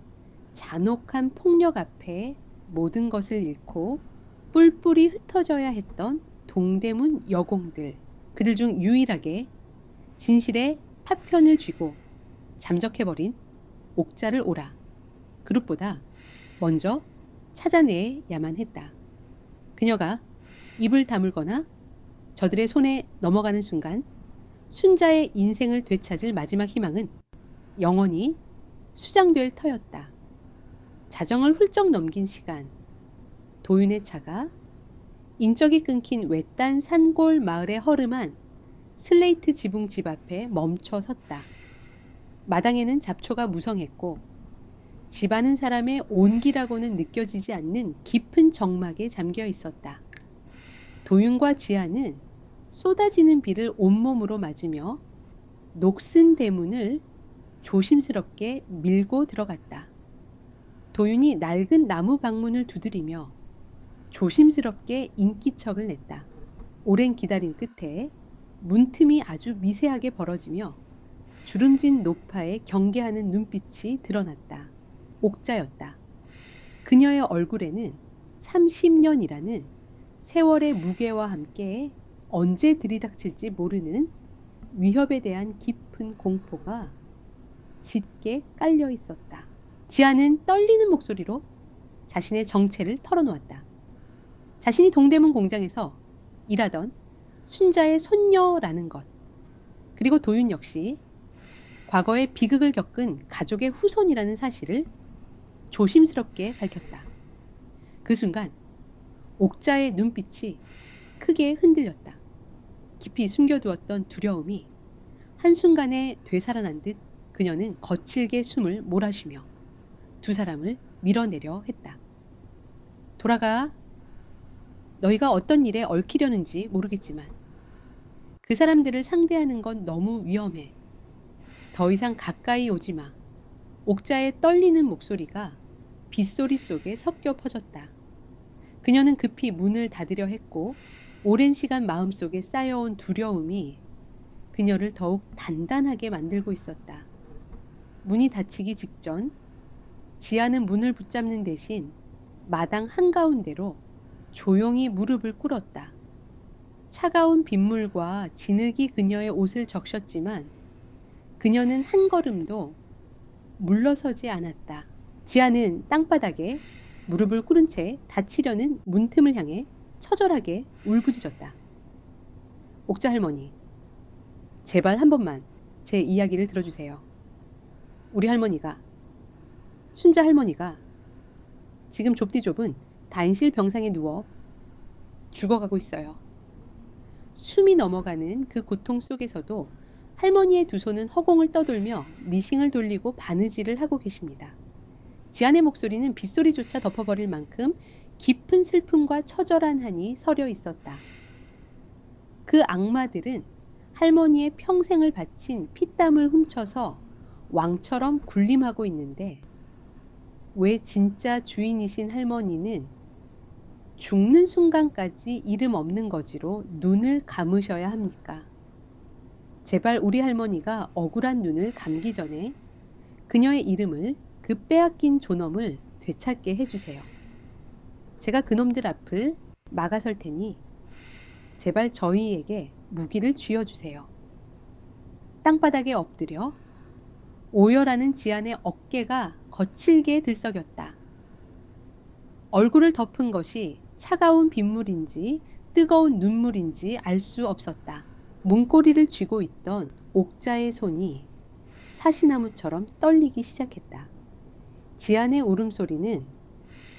잔혹한 폭력 앞에 모든 것을 잃고 뿔뿔이 흩어져야 했던 동대문 여공들, 그들 중 유일하게 진실의 파편을 쥐고 잠적해버린 옥자를 오라 그룹보다 먼저 찾아내야만 했다. 그녀가 입을 다물거나 저들의 손에 넘어가는 순간 순자의 인생을 되찾을 마지막 희망은 영원히 수장될 터였다. 자정을 훌쩍 넘긴 시간, 도윤의 차가 인적이 끊긴 외딴 산골 마을에 허름한 슬레이트 지붕 집 앞에 멈춰 섰다. 마당에는 잡초가 무성했고 집안은 사람의 온기라고는 느껴지지 않는 깊은 정막에 잠겨 있었다. 도윤과 지아는 쏟아지는 비를 온몸으로 맞으며 녹슨 대문을 조심스럽게 밀고 들어갔다. 도윤이 낡은 나무 방문을 두드리며 조심스럽게 인기척을 냈다. 오랜 기다림 끝에 문틈이 아주 미세하게 벌어지며 주름진 노파에 경계하는 눈빛이 드러났다. 옥자였다. 그녀의 얼굴에는 30년이라는 세월의 무게와 함께 언제 들이닥칠지 모르는 위협에 대한 깊은 공포가 짙게 깔려 있었다. 지아는 떨리는 목소리로 자신의 정체를 털어놓았다. 자신이 동대문 공장에서 일하던 순자의 손녀라는 것, 그리고 도윤 역시 과거에 비극을 겪은 가족의 후손이라는 사실을 조심스럽게 밝혔다. 그 순간 옥자의 눈빛이 크게 흔들렸다. 깊이 숨겨두었던 두려움이 한순간에 되살아난 듯 그녀는 거칠게 숨을 몰아쉬며 두 사람을 밀어내려 했다. 돌아가. 너희가 어떤 일에 얽히려는지 모르겠지만 그 사람들을 상대하는 건 너무 위험해. 더 이상 가까이 오지 마. 옥자의 떨리는 목소리가 빗소리 속에 섞여 퍼졌다. 그녀는 급히 문을 닫으려 했고 오랜 시간 마음속에 쌓여온 두려움이 그녀를 더욱 단단하게 만들고 있었다. 문이 닫히기 직전 지아는 문을 붙잡는 대신 마당 한가운데로 조용히 무릎을 꿇었다. 차가운 빗물과 지늘기 그녀의 옷을 적셨지만 그녀는 한 걸음도 물러서지 않았다. 지아는 땅바닥에 무릎을 꿇은 채 닫히려는 문틈을 향해 처절하게 울부짖었다. 옥자 할머니, 제발 한 번만 제 이야기를 들어주세요. 우리 할머니가, 순자 할머니가 지금 좁디 좁은 다인실 병상에 누워 죽어가고 있어요. 숨이 넘어가는 그 고통 속에서도 할머니의 두 손은 허공을 떠돌며 미싱을 돌리고 바느질을 하고 계십니다. 지안의 목소리는 빗소리조차 덮어버릴 만큼 깊은 슬픔과 처절한 한이 서려 있었다. 그 악마들은 할머니의 평생을 바친 피땀을 훔쳐서 왕처럼 군림하고 있는데 왜 진짜 주인이신 할머니는 죽는 순간까지 이름 없는 거지로 눈을 감으셔야 합니까? 제발 우리 할머니가 억울한 눈을 감기 전에 그녀의 이름을, 그 빼앗긴 존엄을 되찾게 해주세요. 제가 그놈들 앞을 막아설 테니 제발 저희에게 무기를 쥐어주세요. 땅바닥에 엎드려 오열하는 지안의 어깨가 거칠게 들썩였다. 얼굴을 덮은 것이 차가운 빗물인지 뜨거운 눈물인지 알 수 없었다. 문고리를 쥐고 있던 옥자의 손이 사시나무처럼 떨리기 시작했다. 지안의 울음소리는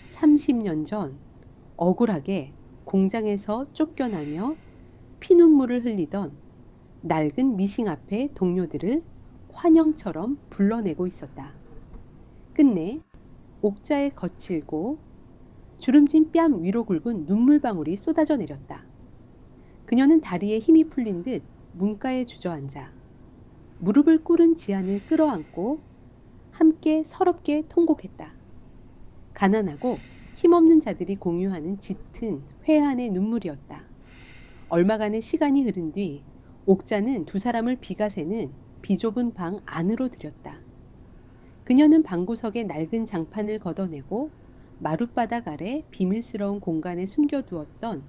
30년 전 억울하게 공장에서 쫓겨나며 피눈물을 흘리던 낡은 미싱 앞의 동료들을 환영처럼 불러내고 있었다. 끝내 옥자의 거칠고 주름진 뺨 위로 굵은 눈물방울이 쏟아져 내렸다. 그녀는 다리에 힘이 풀린 듯 문가에 주저앉아 무릎을 꿇은 지안을 끌어안고 함께 서럽게 통곡했다. 가난하고 힘없는 자들이 공유하는 짙은 회한의 눈물이었다. 얼마간의 시간이 흐른 뒤 옥자는 두 사람을 비가 새는 비좁은 방 안으로 들였다. 그녀는 방구석에 낡은 장판을 걷어내고 마룻바닥 아래 비밀스러운 공간에 숨겨두었던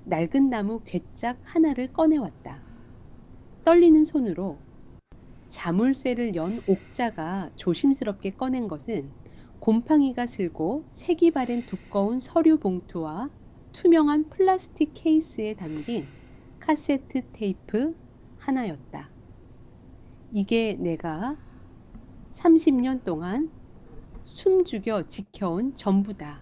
낡은 나무 괴짝 하나를 꺼내왔다. 떨리는 손으로 자물쇠를 연 옥자가 조심스럽게 꺼낸 것은 곰팡이가 슬고 색이 바랜 두꺼운 서류 봉투와 투명한 플라스틱 케이스에 담긴 카세트 테이프 하나였다. 이게 내가 30년 동안 숨죽여 지켜온 전부다.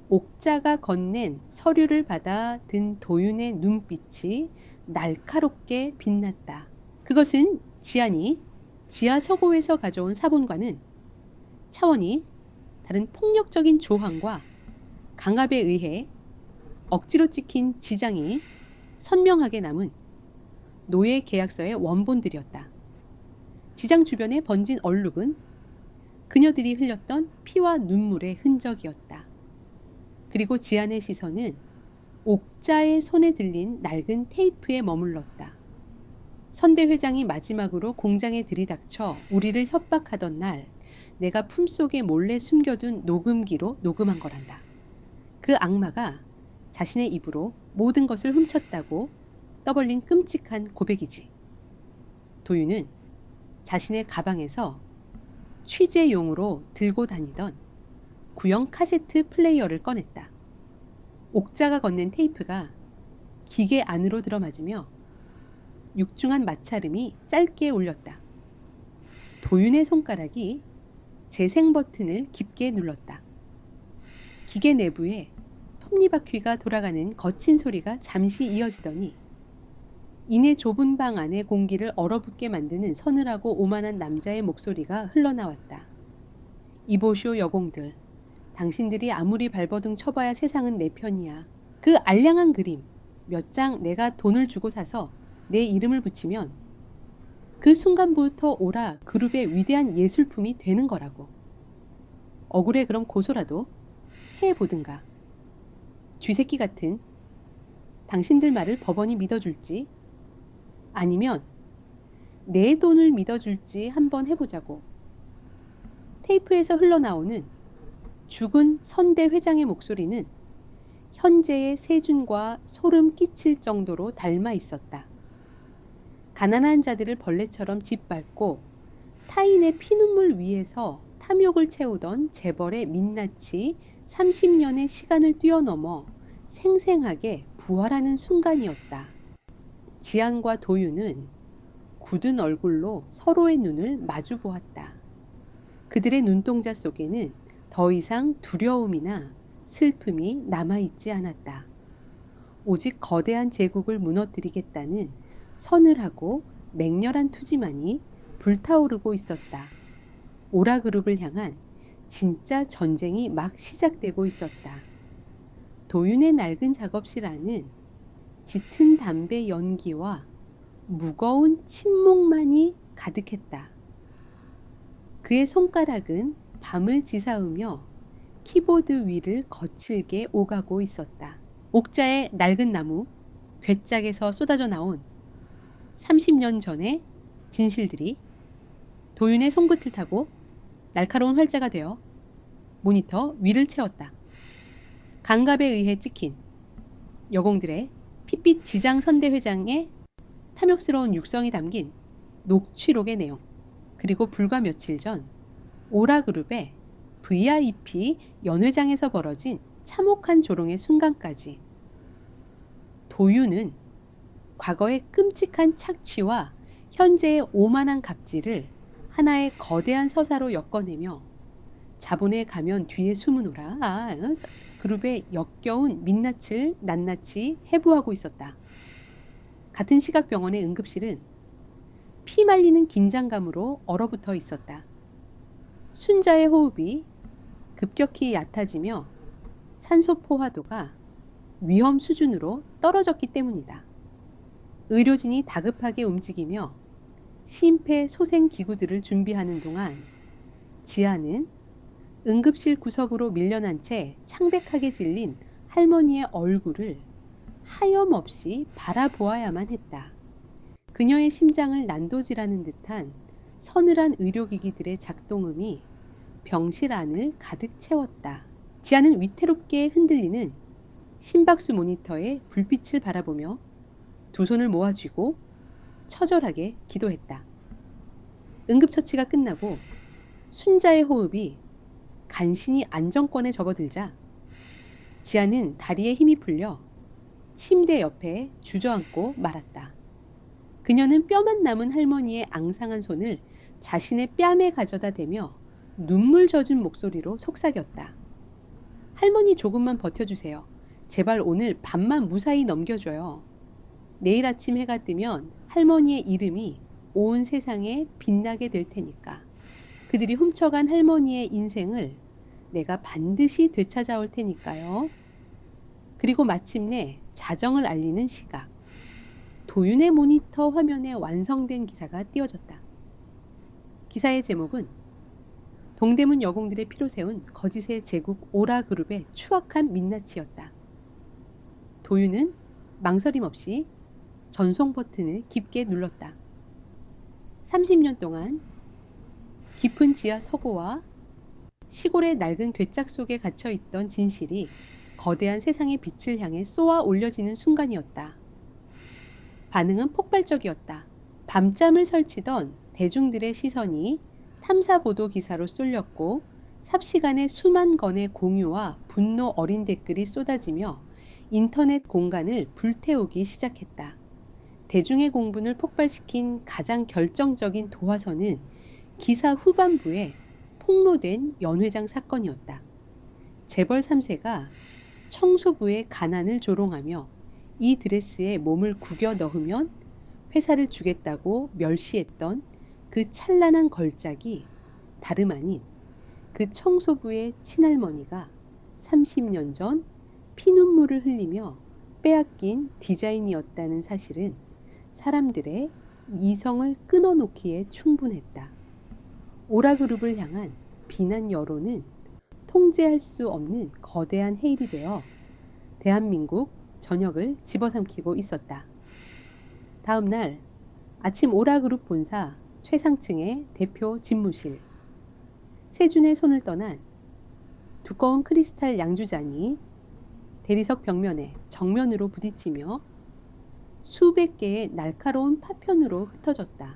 옥자가 건넨 서류를 받아 든 도윤의 눈빛이 날카롭게 빛났다. 그것은 지안이 지하 서고에서 가져온 사본과는 차원이 다른 폭력적인 조항과 강압에 의해 억지로 찍힌 지장이 선명하게 남은 노예 계약서의 원본들이었다. 지장 주변에 번진 얼룩은 그녀들이 흘렸던 피와 눈물의 흔적이었다. 그리고 지안의 시선은 옥자의 손에 들린 낡은 테이프에 머물렀다. 선대 회장이 마지막으로 공장에 들이닥쳐 우리를 협박하던 날 내가 품속에 몰래 숨겨둔 녹음기로 녹음한 거란다. 그 악마가 자신의 입으로 모든 것을 훔쳤다고 떠벌린 끔찍한 고백이지. 도윤은 자신의 가방에서 취재용으로 들고 다니던 구형 카세트 플레이어를 꺼냈다. 옥자가 건넨 테이프가 기계 안으로 들어맞으며 육중한 마찰음이 짧게 울렸다. 도윤의 손가락이 재생 버튼을 깊게 눌렀다. 기계 내부에 톱니바퀴가 돌아가는 거친 소리가 잠시 이어지더니 이내 좁은 방 안의 공기를 얼어붙게 만드는 서늘하고 오만한 남자의 목소리가 흘러나왔다. 이보시오 여공들, 당신들이 아무리 발버둥 쳐봐야 세상은 내 편이야. 그 알량한 그림 몇 장 내가 돈을 주고 사서 내 이름을 붙이면 그 순간부터 오라 그룹의 위대한 예술품이 되는 거라고. 억울해 그럼 고소라도 해보든가. 쥐새끼 같은 당신들 말을 법원이 믿어줄지 아니면 내 돈을 믿어줄지 한번 해보자고. 테이프에서 흘러나오는 죽은 선대 회장의 목소리는 현재의 세준과 소름 끼칠 정도로 닮아 있었다. 가난한 자들을 벌레처럼 짓밟고 타인의 피눈물 위에서 탐욕을 채우던 재벌의 민낯이 30년의 시간을 뛰어넘어 생생하게 부활하는 순간이었다. 지안과 도윤은 굳은 얼굴로 서로의 눈을 마주 보았다. 그들의 눈동자 속에는 더 이상 두려움이나 슬픔이 남아있지 않았다. 오직 거대한 제국을 무너뜨리겠다는 서늘하고 맹렬한 투지만이 불타오르고 있었다. 오라그룹을 향한 진짜 전쟁이 막 시작되고 있었다. 도윤의 낡은 작업실 안은 짙은 담배 연기와 무거운 침묵만이 가득했다. 그의 손가락은 밤을 지사으며 키보드 위를 거칠게 오가고 있었다. 옥자의 낡은 나무, 괴짝에서 쏟아져 나온 30년 전의 진실들이 도윤의 손끝을 타고 날카로운 활자가 되어 모니터 위를 채웠다. 강갑에 의해 찍힌 여공들의 핏빛 지장선대회장의 탐욕스러운 육성이 담긴 녹취록의 내용, 그리고 불과 며칠 전 오라그룹의 VIP 연회장에서 벌어진 참혹한 조롱의 순간까지. 도윤은 과거의 끔찍한 착취와 현재의 오만한 갑질을 하나의 거대한 서사로 엮어내며 자본의 가면 뒤에 숨으노라 그룹의 역겨운 민낯을 낱낱이 해부하고 있었다. 같은 시각 병원의 응급실은 피 말리는 긴장감으로 얼어붙어 있었다. 순자의 호흡이 급격히 얕아지며 산소 포화도가 위험 수준으로 떨어졌기 때문이다. 의료진이 다급하게 움직이며 심폐소생기구들을 준비하는 동안 지아는 응급실 구석으로 밀려난 채 창백하게 질린 할머니의 얼굴을 하염없이 바라보아야만 했다. 그녀의 심장을 난도질하는 듯한 서늘한 의료기기들의 작동음이 병실 안을 가득 채웠다. 지아는 위태롭게 흔들리는 심박수 모니터의 불빛을 바라보며 두 손을 모아쥐고 처절하게 기도했다. 응급처치가 끝나고 순자의 호흡이 간신히 안정권에 접어들자 지아는 다리에 힘이 풀려 침대 옆에 주저앉고 말았다. 그녀는 뼈만 남은 할머니의 앙상한 손을 자신의 뺨에 가져다 대며 눈물 젖은 목소리로 속삭였다. 할머니 조금만 버텨주세요. 제발 오늘 밤만 무사히 넘겨줘요. 내일 아침 해가 뜨면 할머니의 이름이 온 세상에 빛나게 될 테니까. 그들이 훔쳐간 할머니의 인생을 내가 반드시 되찾아올 테니까요. 그리고 마침내 자정을 알리는 시각. 도윤의 모니터 화면에 완성된 기사가 띄워졌다. 기사의 제목은 동대문 여공들의 피로 세운 거짓의 제국 오라그룹의 추악한 민낯이었다. 도윤은 망설임 없이 전송 버튼을 깊게 눌렀다. 30년 동안 깊은 지하 서고와 시골의 낡은 괴짝 속에 갇혀있던 진실이 거대한 세상의 빛을 향해 쏘아 올려지는 순간이었다. 반응은 폭발적이었다. 밤잠을 설치던 대중들의 시선이 탐사보도 기사로 쏠렸고 삽시간에 수만 건의 공유와 분노 어린 댓글이 쏟아지며 인터넷 공간을 불태우기 시작했다. 대중의 공분을 폭발시킨 가장 결정적인 도화선은 기사 후반부에 폭로된 연회장 사건이었다. 재벌 3세가 청소부의 가난을 조롱하며 이 드레스에 몸을 구겨 넣으면 회사를 주겠다고 멸시했던 그 찬란한 걸작이 다름 아닌 그 청소부의 친할머니가 30년 전 피눈물을 흘리며 빼앗긴 디자인이었다는 사실은 사람들의 이성을 끊어놓기에 충분했다. 오라그룹을 향한 비난 여론은 통제할 수 없는 거대한 해일이 되어 대한민국 전역을 집어삼키고 있었다. 다음 날 아침 오라그룹 본사 최상층의 대표 집무실. 세준의 손을 떠난 두꺼운 크리스탈 양주잔이 대리석 벽면에 정면으로 부딪히며 수백 개의 날카로운 파편으로 흩어졌다.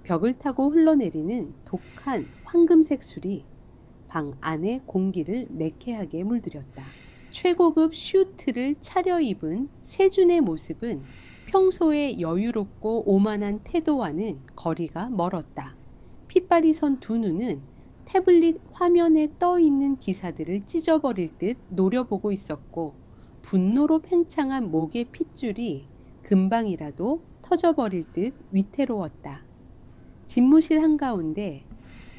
벽을 타고 흘러내리는 독한 황금색 술이 방 안의 공기를 매캐하게 물들였다. 최고급 슈트를 차려입은 세준의 모습은 평소의 여유롭고 오만한 태도와는 거리가 멀었다. 핏발이 선 두 눈은 태블릿 화면에 떠 있는 기사들을 찢어버릴 듯 노려보고 있었고 분노로 팽창한 목의 핏줄이 금방이라도 터져버릴 듯 위태로웠다. 집무실 한가운데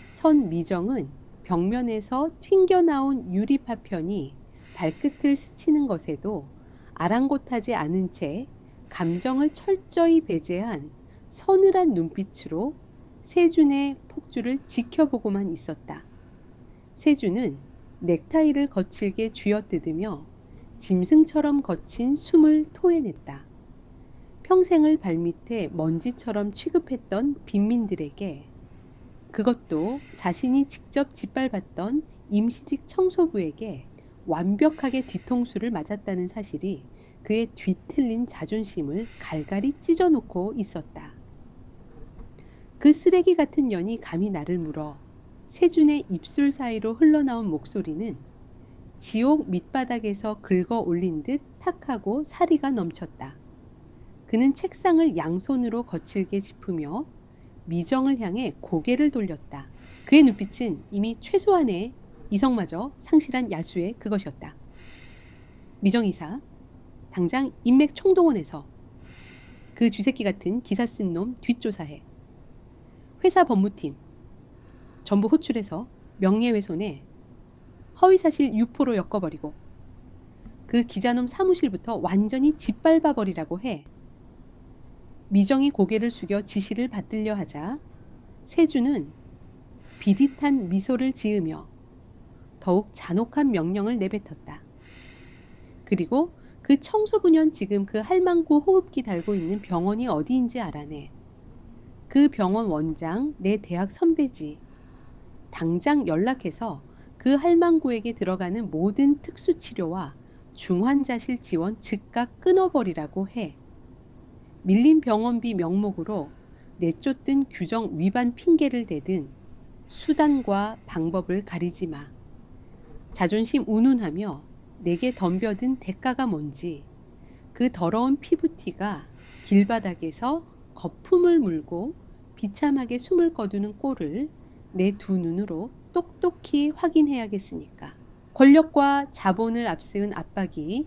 선 미정은 벽면에서 튕겨나온 유리 파편이 발끝을 스치는 것에도 아랑곳하지 않은 채 감정을 철저히 배제한 서늘한 눈빛으로 세준의 폭주를 지켜보고만 있었다. 세준은 넥타이를 거칠게 쥐어뜯으며 짐승처럼 거친 숨을 토해냈다. 평생을 발밑에 먼지처럼 취급했던 빈민들에게, 그것도 자신이 직접 짓밟았던 임시직 청소부에게 완벽하게 뒤통수를 맞았다는 사실이 그의 뒤틀린 자존심을 갈갈이 찢어놓고 있었다. 그 쓰레기 같은 년이 감히 나를 물어 세준의 입술 사이로 흘러나온 목소리는 지옥 밑바닥에서 긁어 올린 듯 탁하고 사리가 넘쳤다. 그는 책상을 양손으로 거칠게 짚으며 미정을 향해 고개를 돌렸다. 그의 눈빛은 이미 최소한의 이성마저 상실한 야수의 그것이었다. 미정 이사, 당장 인맥 총동원해서 그 쥐새끼 같은 기사 쓴 놈 뒷조사해. 회사 법무팀 전부 호출해서 명예훼손에 허위사실 유포로 엮어버리고 그 기자놈 사무실부터 완전히 짓밟아버리라고 해. 미정이 고개를 숙여 지시를 받들려 하자 세준은 비릿한 미소를 지으며 더욱 잔혹한 명령을 내뱉었다. 그리고 그 청소부년 지금 그 할망구 호흡기 달고 있는 병원이 어디인지 알아내. 그 병원 원장 내 대학 선배지. 당장 연락해서 그 할망구에게 들어가는 모든 특수치료와 중환자실 지원 즉각 끊어버리라고 해. 밀린 병원비 명목으로 내쫓던 규정 위반 핑계를 대든 수단과 방법을 가리지 마. 자존심 운운하며 내게 덤벼든 대가가 뭔지, 그 더러운 피부티가 길바닥에서 거품을 물고 비참하게 숨을 거두는 꼴을 내 두 눈으로 똑똑히 확인해야겠으니까. 권력과 자본을 앞세운 압박이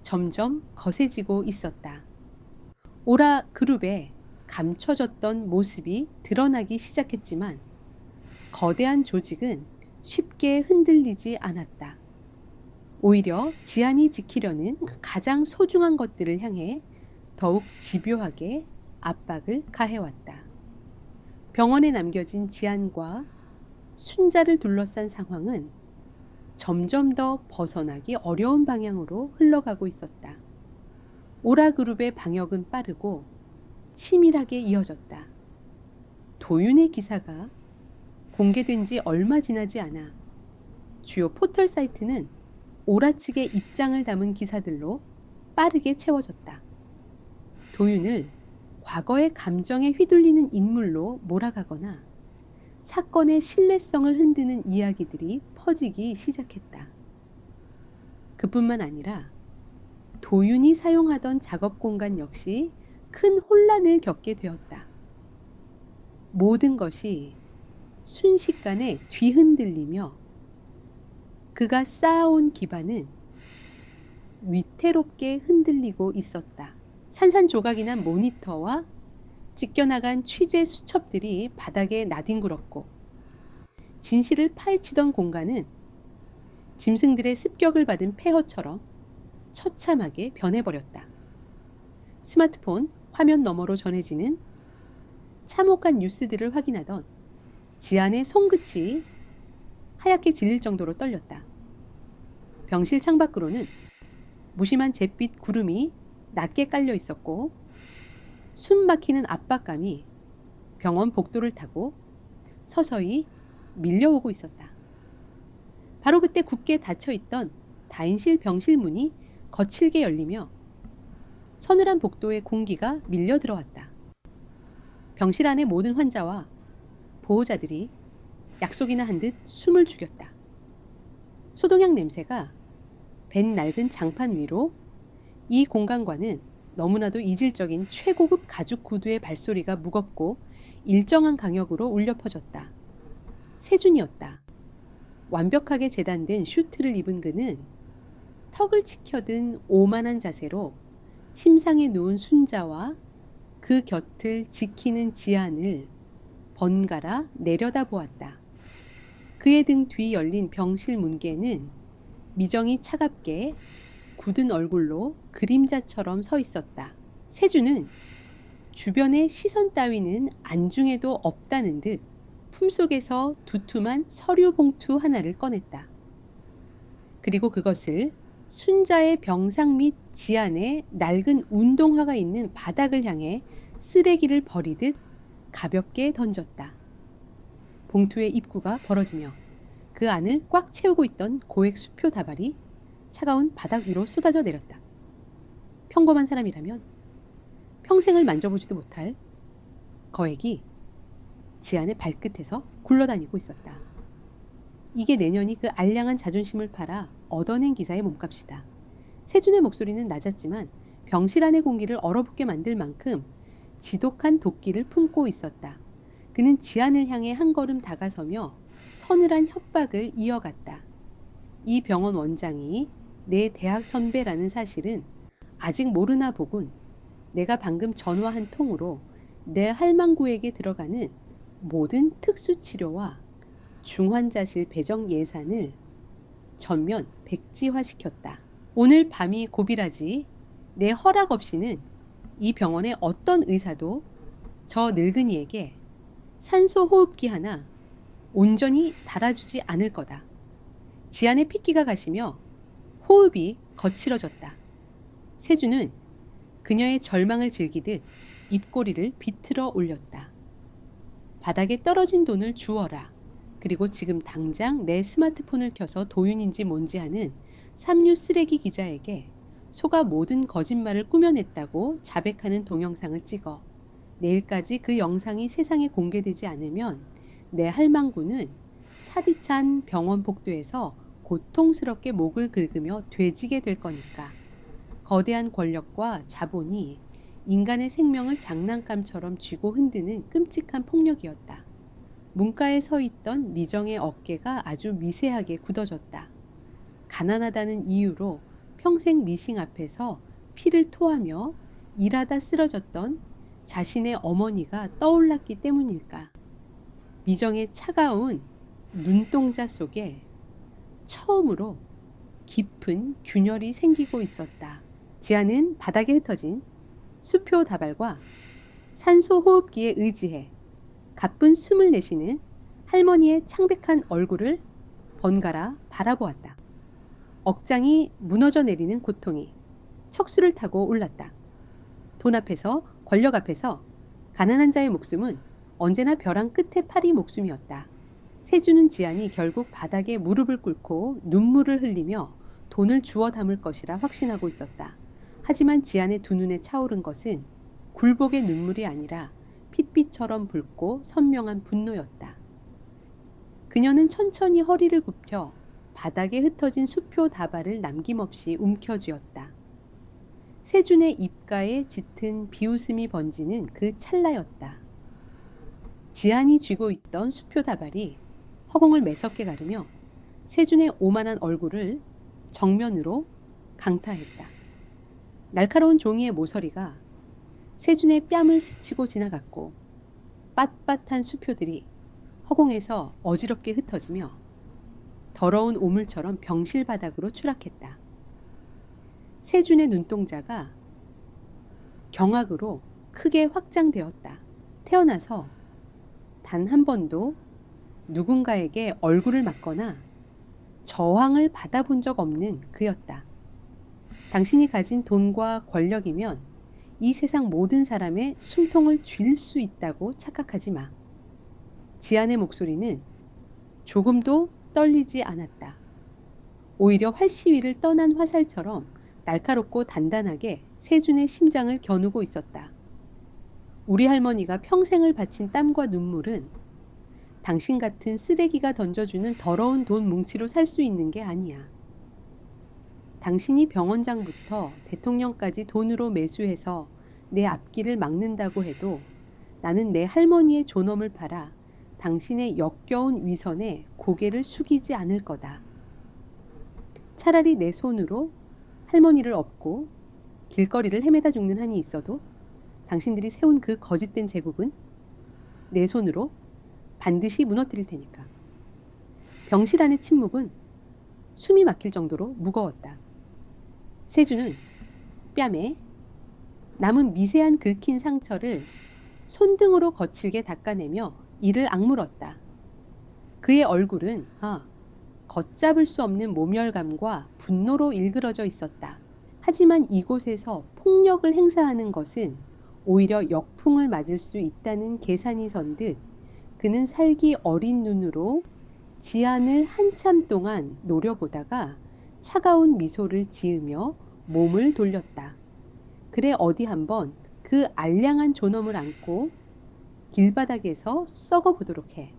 점점 거세지고 있었다. 오라 그룹에 감춰졌던 모습이 드러나기 시작했지만 거대한 조직은 쉽게 흔들리지 않았다. 오히려 지안이 지키려는 가장 소중한 것들을 향해 더욱 집요하게 압박을 가해왔다. 병원에 남겨진 지안과 순자를 둘러싼 상황은 점점 더 벗어나기 어려운 방향으로 흘러가고 있었다. 오라그룹의 방역은 빠르고 치밀하게 이어졌다. 도윤의 기사가 공개된 지 얼마 지나지 않아 주요 포털 사이트는 오라 측의 입장을 담은 기사들로 빠르게 채워졌다. 도윤을 과거의 감정에 휘둘리는 인물로 몰아가거나 사건의 신뢰성을 흔드는 이야기들이 퍼지기 시작했다. 그뿐만 아니라 도윤이 사용하던 작업 공간 역시 큰 혼란을 겪게 되었다. 모든 것이 순식간에 뒤흔들리며 그가 쌓아온 기반은 위태롭게 흔들리고 있었다. 산산조각이 난 모니터와 찢겨나간 취재 수첩들이 바닥에 나뒹굴었고 진실을 파헤치던 공간은 짐승들의 습격을 받은 폐허처럼 처참하게 변해버렸다. 스마트폰 화면 너머로 전해지는 참혹한 뉴스들을 확인하던 지안의 손끝이 하얗게 질릴 정도로 떨렸다. 병실 창밖으로는 무심한 잿빛 구름이 낮게 깔려 있었고 숨 막히는 압박감이 병원 복도를 타고 서서히 밀려오고 있었다. 바로 그때 굳게 닫혀있던 다인실 병실 문이 거칠게 열리며 서늘한 복도에 공기가 밀려 들어왔다. 병실 안의 모든 환자와 보호자들이 약속이나 한 듯 숨을 죽였다. 소독약 냄새가 밴 낡은 장판 위로 이 공간과는 너무나도 이질적인 최고급 가죽 구두의 발소리가 무겁고 일정한 강역으로 울려 퍼졌다. 세준이었다. 완벽하게 재단된 슈트를 입은 그는 턱을 치켜든 오만한 자세로 침상에 누운 순자와 그 곁을 지키는 지안을 번갈아 내려다보았다. 그의 등 뒤 열린 병실 문개는 미정이 차갑게 굳은 얼굴로 그림자처럼 서 있었다. 세주는 주변의 시선 따위는 안중에도 없다는 듯 품속에서 두툼한 서류 봉투 하나를 꺼냈다. 그리고 그것을 순자의 병상 및 지안에 낡은 운동화가 있는 바닥을 향해 쓰레기를 버리듯 가볍게 던졌다. 봉투의 입구가 벌어지며 그 안을 꽉 채우고 있던 고액 수표 다발이 차가운 바닥 위로 쏟아져 내렸다. 평범한 사람이라면 평생을 만져보지도 못할 거액이 지안의 발끝에서 굴러다니고 있었다. 이게 내년이 그 알량한 자존심을 팔아 얻어낸 기사의 몸값이다. 세준의 목소리는 낮았지만 병실 안의 공기를 얼어붙게 만들 만큼 지독한 도끼를 품고 있었다. 그는 지안을 향해 한 걸음 다가서며 서늘한 협박을 이어갔다. 이 병원 원장이 내 대학 선배라는 사실은 아직 모르나 보군. 내가 방금 전화 한 통으로 내 할망구에게 들어가는 모든 특수치료와 중환자실 배정 예산을 전면 백지화시켰다. 오늘 밤이 고비라지 내 허락 없이는 이 병원의 어떤 의사도 저 늙은이에게 산소 호흡기 하나 온전히 달아주지 않을 거다. 지안의 핏기가 가시며 호흡이 거칠어졌다. 세주는 그녀의 절망을 즐기듯 입꼬리를 비틀어 올렸다. 바닥에 떨어진 돈을 주어라. 그리고 지금 당장 내 스마트폰을 켜서 도윤인지 뭔지 하는 삼류 쓰레기 기자에게 소가 모든 거짓말을 꾸며냈다고 자백하는 동영상을 찍어 내일까지 그 영상이 세상에 공개되지 않으면 내 할망구는 차디찬 병원 복도에서 고통스럽게 목을 긁으며 되지게 될 거니까. 거대한 권력과 자본이 인간의 생명을 장난감처럼 쥐고 흔드는 끔찍한 폭력이었다. 문가에 서 있던 미정의 어깨가 아주 미세하게 굳어졌다. 가난하다는 이유로 평생 미싱 앞에서 피를 토하며 일하다 쓰러졌던 자신의 어머니가 떠올랐기 때문일까. 미정의 차가운 눈동자 속에 처음으로 깊은 균열이 생기고 있었다. 지안은 바닥에 흩어진 수표 다발과 산소 호흡기에 의지해 가쁜 숨을 내쉬는 할머니의 창백한 얼굴을 번갈아 바라보았다. 억장이 무너져 내리는 고통이 척수를 타고 올랐다. 돈 앞에서, 권력 앞에서 가난한 자의 목숨은 언제나 벼랑 끝에 파리 목숨이었다. 세주는 지안이 결국 바닥에 무릎을 꿇고 눈물을 흘리며 돈을 주워 담을 것이라 확신하고 있었다. 하지만 지안의 두 눈에 차오른 것은 굴복의 눈물이 아니라 핏빛처럼 붉고 선명한 분노였다. 그녀는 천천히 허리를 굽혀 바닥에 흩어진 수표 다발을 남김없이 움켜쥐었다. 세준의 입가에 짙은 비웃음이 번지는 그 찰나였다. 지안이 쥐고 있던 수표 다발이 허공을 매섭게 가르며 세준의 오만한 얼굴을 정면으로 강타했다. 날카로운 종이의 모서리가 세준의 뺨을 스치고 지나갔고 빳빳한 수표들이 허공에서 어지럽게 흩어지며 더러운 오물처럼 병실 바닥으로 추락했다. 세준의 눈동자가 경악으로 크게 확장되었다. 태어나서 단 한 번도 누군가에게 얼굴을 맞거나 저항을 받아본 적 없는 그였다. 당신이 가진 돈과 권력이면 이 세상 모든 사람의 숨통을 쥘 수 있다고 착각하지 마. 지안의 목소리는 조금도 떨리지 않았다. 오히려 활시위를 떠난 화살처럼 날카롭고 단단하게 세준의 심장을 겨누고 있었다. 우리 할머니가 평생을 바친 땀과 눈물은 당신 같은 쓰레기가 던져주는 더러운 돈 뭉치로 살 수 있는 게 아니야. 당신이 병원장부터 대통령까지 돈으로 매수해서 내 앞길을 막는다고 해도 나는 내 할머니의 존엄을 팔아 당신의 역겨운 위선에 고개를 숙이지 않을 거다. 차라리 내 손으로 할머니를 업고 길거리를 헤매다 죽는 한이 있어도 당신들이 세운 그 거짓된 제국은 내 손으로 반드시 무너뜨릴 테니까. 병실 안의 침묵은 숨이 막힐 정도로 무거웠다. 세주는 뺨에 남은 미세한 긁힌 상처를 손등으로 거칠게 닦아내며 이를 악물었다. 그의 얼굴은 걷잡을 수 없는 모멸감과 분노로 일그러져 있었다. 하지만 이곳에서 폭력을 행사하는 것은 오히려 역풍을 맞을 수 있다는 계산이 선 듯 그는 살기 어린 눈으로 지안을 한참 동안 노려보다가 차가운 미소를 지으며 몸을 돌렸다. 그래 어디 한번 그 알량한 존엄을 안고 길바닥에서 썩어보도록 해.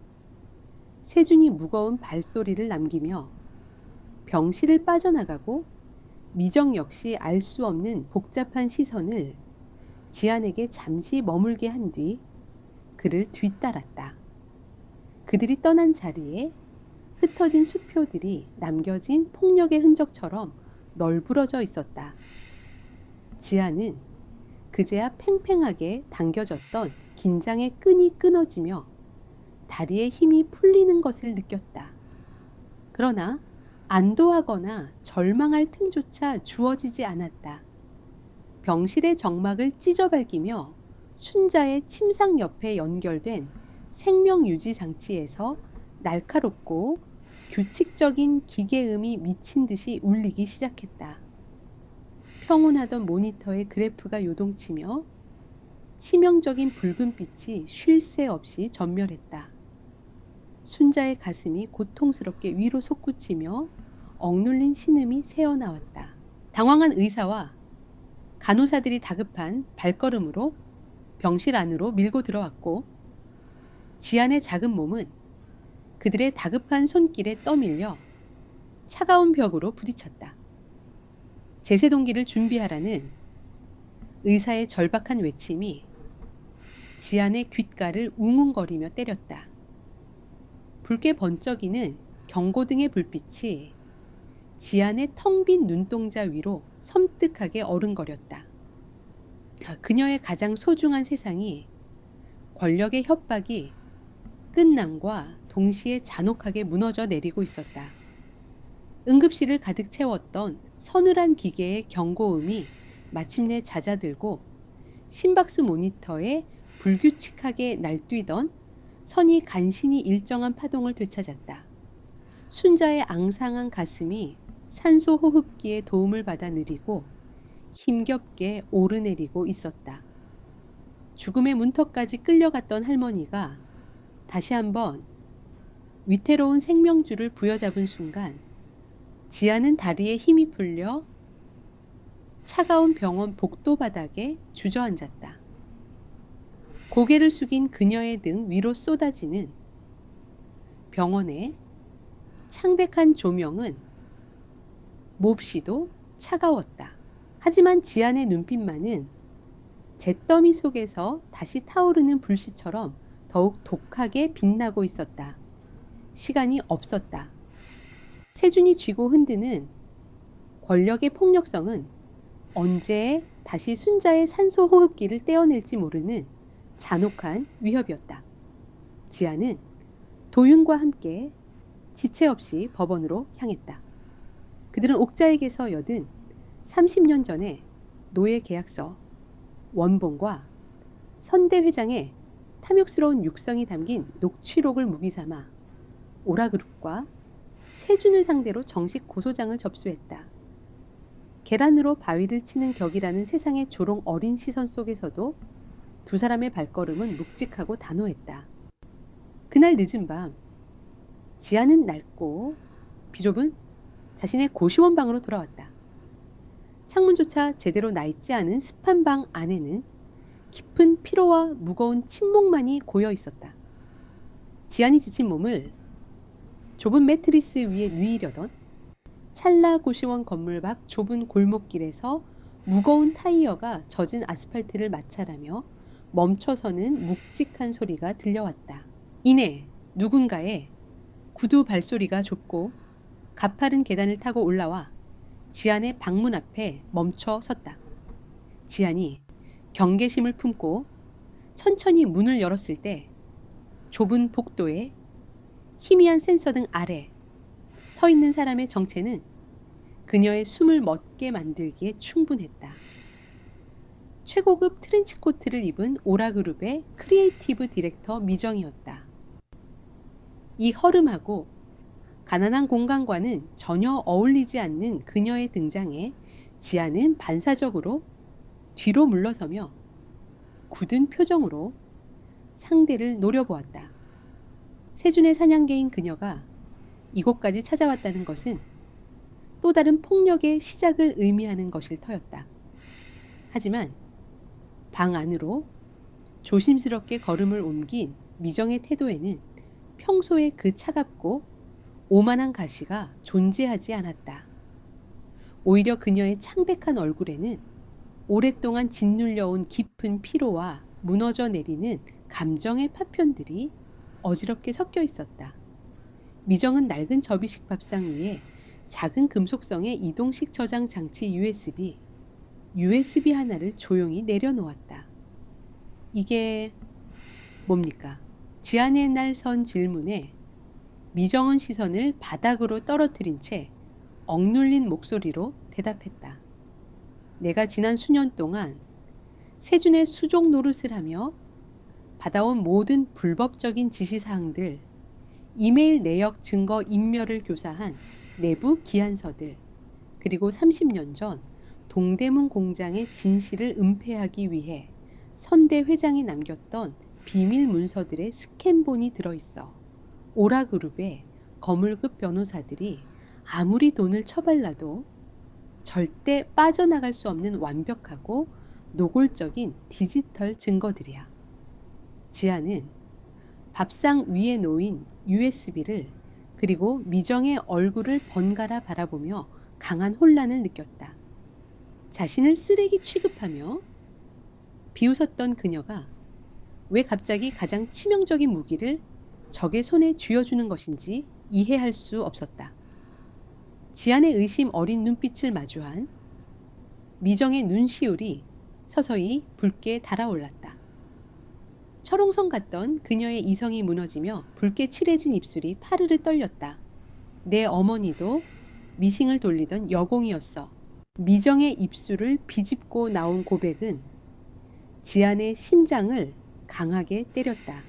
세준이 무거운 발소리를 남기며 병실을 빠져나가고 미정 역시 알 수 없는 복잡한 시선을 지안에게 잠시 머물게 한 뒤 그를 뒤따랐다. 그들이 떠난 자리에 흩어진 수표들이 남겨진 폭력의 흔적처럼 널브러져 있었다. 지안은 그제야 팽팽하게 당겨졌던 긴장의 끈이 끊어지며 다리에 힘이 풀리는 것을 느꼈다. 그러나 안도하거나 절망할 틈조차 주어지지 않았다. 병실의 정막을 찢어밟기며 순자의 침상 옆에 연결된 생명유지 장치에서 날카롭고 규칙적인 기계음이 미친 듯이 울리기 시작했다. 평온하던 모니터의 그래프가 요동치며 치명적인 붉은빛이 쉴 새 없이 전멸했다. 순자의 가슴이 고통스럽게 위로 솟구치며 억눌린 신음이 새어나왔다. 당황한 의사와 간호사들이 다급한 발걸음으로 병실 안으로 밀고 들어왔고 지안의 작은 몸은 그들의 다급한 손길에 떠밀려 차가운 벽으로 부딪혔다. 제세동기를 준비하라는 의사의 절박한 외침이 지안의 귓가를 웅웅거리며 때렸다. 붉게 번쩍이는 경고등의 불빛이 지안의 텅 빈 눈동자 위로 섬뜩하게 어른거렸다. 그녀의 가장 소중한 세상이 권력의 협박이 끝남과 동시에 잔혹하게 무너져 내리고 있었다. 응급실을 가득 채웠던 서늘한 기계의 경고음이 마침내 잦아들고 심박수 모니터에 불규칙하게 날뛰던 선이 간신히 일정한 파동을 되찾았다. 순자의 앙상한 가슴이 산소 호흡기의 도움을 받아 느리고 힘겹게 오르내리고 있었다. 죽음의 문턱까지 끌려갔던 할머니가 다시 한번 위태로운 생명줄을 부여잡은 순간 지안은 다리에 힘이 풀려 차가운 병원 복도 바닥에 주저앉았다. 고개를 숙인 그녀의 등 위로 쏟아지는 병원의 창백한 조명은 몹시도 차가웠다. 하지만 지안의 눈빛만은 잿더미 속에서 다시 타오르는 불씨처럼 더욱 독하게 빛나고 있었다. 시간이 없었다. 세준이 쥐고 흔드는 권력의 폭력성은 언제 다시 순자의 산소 호흡기를 떼어낼지 모르는 잔혹한 위협이었다. 지안은 도윤과 함께 지체 없이 법원으로 향했다. 그들은 옥자에게서 여든 30년 전의 노예 계약서, 원본과 선대 회장의 탐욕스러운 육성이 담긴 녹취록을 무기 삼아 오라그룹과 세준을 상대로 정식 고소장을 접수했다. 계란으로 바위를 치는 격이라는 세상의 조롱 어린 시선 속에서도 두 사람의 발걸음은 묵직하고 단호했다. 그날 늦은 밤 지안은 낡고 비좁은 자신의 고시원 방으로 돌아왔다. 창문조차 제대로 나 있지 않은 습한 방 안에는 깊은 피로와 무거운 침묵만이 고여 있었다. 지안이 지친 몸을 좁은 매트리스 위에 누이려던 찰나 고시원 건물 밖 좁은 골목길에서 무거운 타이어가 젖은 아스팔트를 마찰하며 멈춰서는 묵직한 소리가 들려왔다. 이내 누군가의 구두 발소리가 좁고 가파른 계단을 타고 올라와 지안의 방문 앞에 멈춰 섰다. 지안이 경계심을 품고 천천히 문을 열었을 때 좁은 복도에 희미한 센서 등 아래 서 있는 사람의 정체는 그녀의 숨을 멎게 만들기에 충분했다. 최고급 트렌치코트를 입은 오라그룹의 크리에이티브 디렉터 미정이었다. 이 허름하고 가난한 공간과는 전혀 어울리지 않는 그녀의 등장에 지아는 반사적으로 뒤로 물러서며 굳은 표정으로 상대를 노려보았다. 세준의 사냥개인 그녀가 이곳까지 찾아왔다는 것은 또 다른 폭력의 시작을 의미하는 것일 터였다. 하지만 방 안으로 조심스럽게 걸음을 옮긴 미정의 태도에는 평소의 그 차갑고 오만한 가시가 존재하지 않았다. 오히려 그녀의 창백한 얼굴에는 오랫동안 짓눌려온 깊은 피로와 무너져 내리는 감정의 파편들이 어지럽게 섞여 있었다. 미정은 낡은 접이식 밥상 위에 작은 금속성의 이동식 저장 장치 USB 하나를 조용히 내려놓았다. 이게 뭡니까? 지안의 날 선 질문에 미정은 시선을 바닥으로 떨어뜨린 채 억눌린 목소리로 대답했다. 내가 지난 수년 동안 세준의 수족 노릇을 하며 받아온 모든 불법적인 지시사항들, 이메일 내역 증거 인멸을 교사한 내부 기한서들, 그리고 30년 전 동대문 공장의 진실을 은폐하기 위해 선대 회장이 남겼던 비밀 문서들의 스캔본이 들어있어 오라그룹의 거물급 변호사들이 아무리 돈을 처발라도 절대 빠져나갈 수 없는 완벽하고 노골적인 디지털 증거들이야. 지아는 밥상 위에 놓인 USB를 그리고 미정의 얼굴을 번갈아 바라보며 강한 혼란을 느꼈다. 자신을 쓰레기 취급하며 비웃었던 그녀가 왜 갑자기 가장 치명적인 무기를 적의 손에 쥐어주는 것인지 이해할 수 없었다. 지안의 의심 어린 눈빛을 마주한 미정의 눈시울이 서서히 붉게 달아올랐다. 철옹성 같던 그녀의 이성이 무너지며 붉게 칠해진 입술이 파르르 떨렸다. 내 어머니도 미싱을 돌리던 여공이었어. 미정의 입술을 비집고 나온 고백은 지안의 심장을 강하게 때렸다.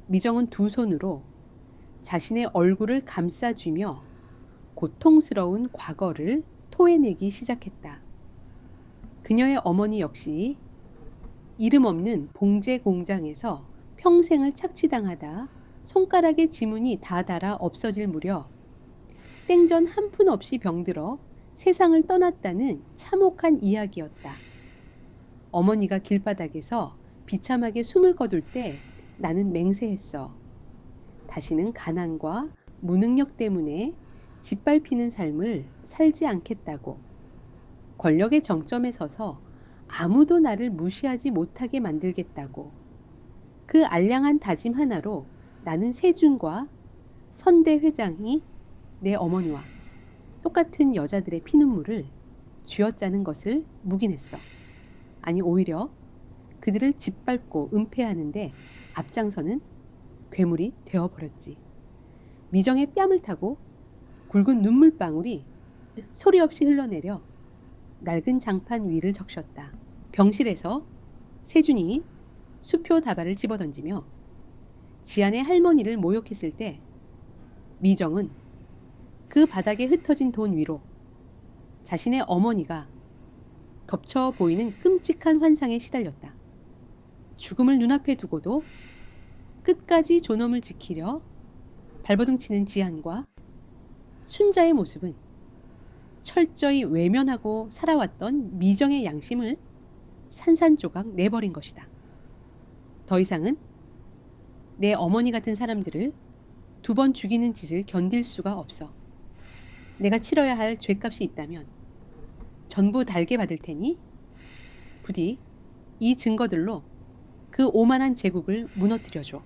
미정은 두 손으로 자신의 얼굴을 감싸쥐며 고통스러운 과거를 토해내기 시작했다. 그녀의 어머니 역시 이름 없는 봉제 공장에서 평생을 착취당하다 손가락의 지문이 다 닳아 없어질 무렵 땡전 한 푼 없이 병들어 세상을 떠났다는 참혹한 이야기였다. 어머니가 길바닥에서 비참하게 숨을 거둘 때 나는 맹세했어. 다시는 가난과 무능력 때문에 짓밟히는 삶을 살지 않겠다고. 권력의 정점에 서서 아무도 나를 무시하지 못하게 만들겠다고. 그 알량한 다짐 하나로 나는 세준과 선대 회장이 내 어머니와 똑같은 여자들의 피눈물을 쥐어짜는 것을 묵인했어. 아니 오히려 그들을 짓밟고 은폐하는데 앞장서는 괴물이 되어버렸지. 미정의 뺨을 타고 굵은 눈물방울이 소리 없이 흘러내려 낡은 장판 위를 적셨다. 병실에서 세준이 수표 다발을 집어던지며 지안의 할머니를 모욕했을 때 미정은 그 바닥에 흩어진 돈 위로 자신의 어머니가 겹쳐 보이는 끔찍한 환상에 시달렸다. 죽음을 눈앞에 두고도 끝까지 존엄을 지키려 발버둥치는 지안과 순자의 모습은 철저히 외면하고 살아왔던 미정의 양심을 산산조각 내버린 것이다. 더 이상은 내 어머니 같은 사람들을 두 번 죽이는 짓을 견딜 수가 없어. 내가 치러야 할 죗값이 있다면 전부 달게 받을 테니 부디 이 증거들로 그 오만한 제국을 무너뜨려줘.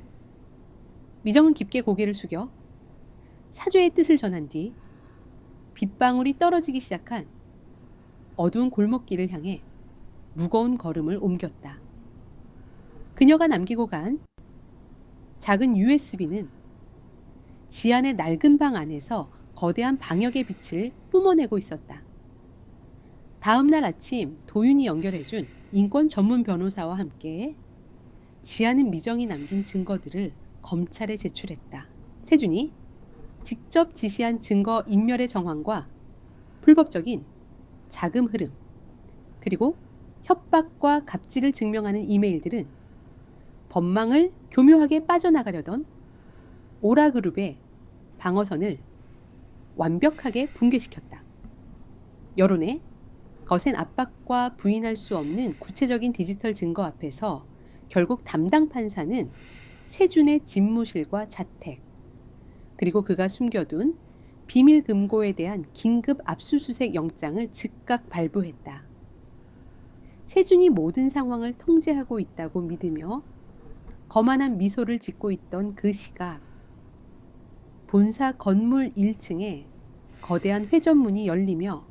미정은 깊게 고개를 숙여 사죄의 뜻을 전한 뒤 빗방울이 떨어지기 시작한 어두운 골목길을 향해 무거운 걸음을 옮겼다. 그녀가 남기고 간 작은 USB는 지안의 낡은 방 안에서 거대한 방역의 빛을 뿜어내고 있었다. 다음 날 아침 도윤이 연결해준 인권 전문 변호사와 함께 지안은 미정이 남긴 증거들을 검찰에 제출했다. 세준이 직접 지시한 증거 인멸의 정황과 불법적인 자금 흐름, 그리고 협박과 갑질을 증명하는 이메일들은 법망을 교묘하게 빠져나가려던 오라그룹의 방어선을 완벽하게 붕괴시켰다. 여론의 거센 압박과 부인할 수 없는 구체적인 디지털 증거 앞에서 결국 담당 판사는 세준의 집무실과 자택, 그리고 그가 숨겨둔 비밀 금고에 대한 긴급 압수수색 영장을 즉각 발부했다. 세준이 모든 상황을 통제하고 있다고 믿으며 거만한 미소를 짓고 있던 그 시각, 본사 건물 1층에 거대한 회전문이 열리며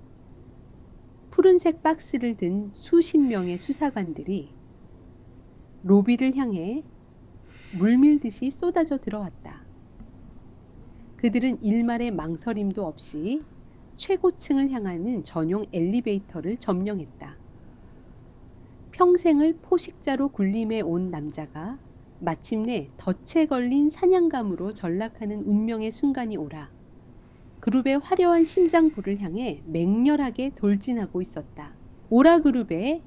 푸른색 박스를 든 수십 명의 수사관들이 로비를 향해 물밀듯이 쏟아져 들어왔다. 그들은 일말의 망설임도 없이 최고층을 향하는 전용 엘리베이터를 점령했다. 평생을 포식자로 군림해 온 남자가 마침내 덫에 걸린 사냥감으로 전락하는 운명의 순간이 오라 그룹의 화려한 심장부를 향해 맹렬하게 돌진하고 있었다. 오라그룹의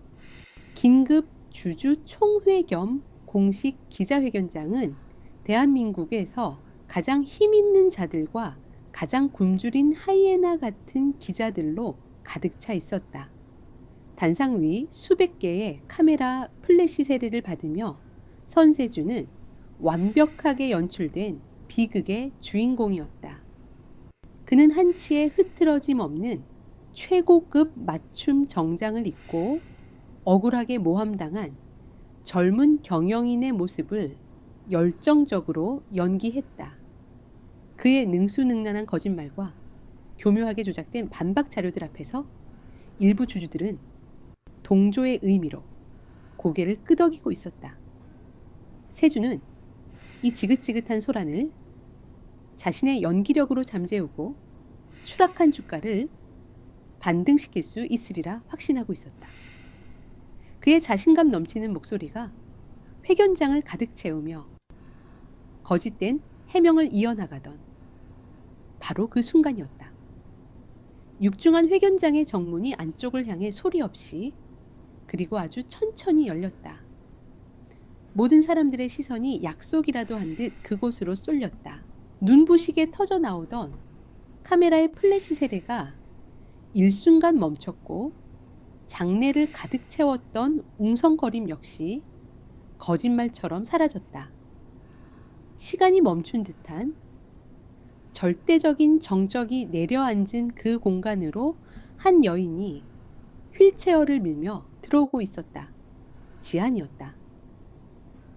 긴급 주주 총회 겸 공식 기자회견장은 대한민국에서 가장 힘있는 자들과 가장 굶주린 하이에나 같은 기자들로 가득 차 있었다. 단상 위 수백 개의 카메라 플래시 세례를 받으며 선세준은 완벽하게 연출된 비극의 주인공이었다. 그는 한치의 흐트러짐 없는 최고급 맞춤 정장을 입고 억울하게 모함당한 젊은 경영인의 모습을 열정적으로 연기했다. 그의 능수능란한 거짓말과 교묘하게 조작된 반박 자료들 앞에서 일부 주주들은 동조의 의미로 고개를 끄덕이고 있었다. 세준은 이 지긋지긋한 소란을 자신의 연기력으로 잠재우고 추락한 주가를 반등시킬 수 있으리라 확신하고 있었다. 그의 자신감 넘치는 목소리가 회견장을 가득 채우며 거짓된 해명을 이어나가던 바로 그 순간이었다. 육중한 회견장의 정문이 안쪽을 향해 소리 없이 그리고 아주 천천히 열렸다. 모든 사람들의 시선이 약속이라도 한 듯 그곳으로 쏠렸다. 눈부시게 터져 나오던 카메라의 플래시 세례가 일순간 멈췄고 장내를 가득 채웠던 웅성거림 역시 거짓말처럼 사라졌다. 시간이 멈춘 듯한 절대적인 정적이 내려앉은 그 공간으로 한 여인이 휠체어를 밀며 들어오고 있었다. 지안이었다.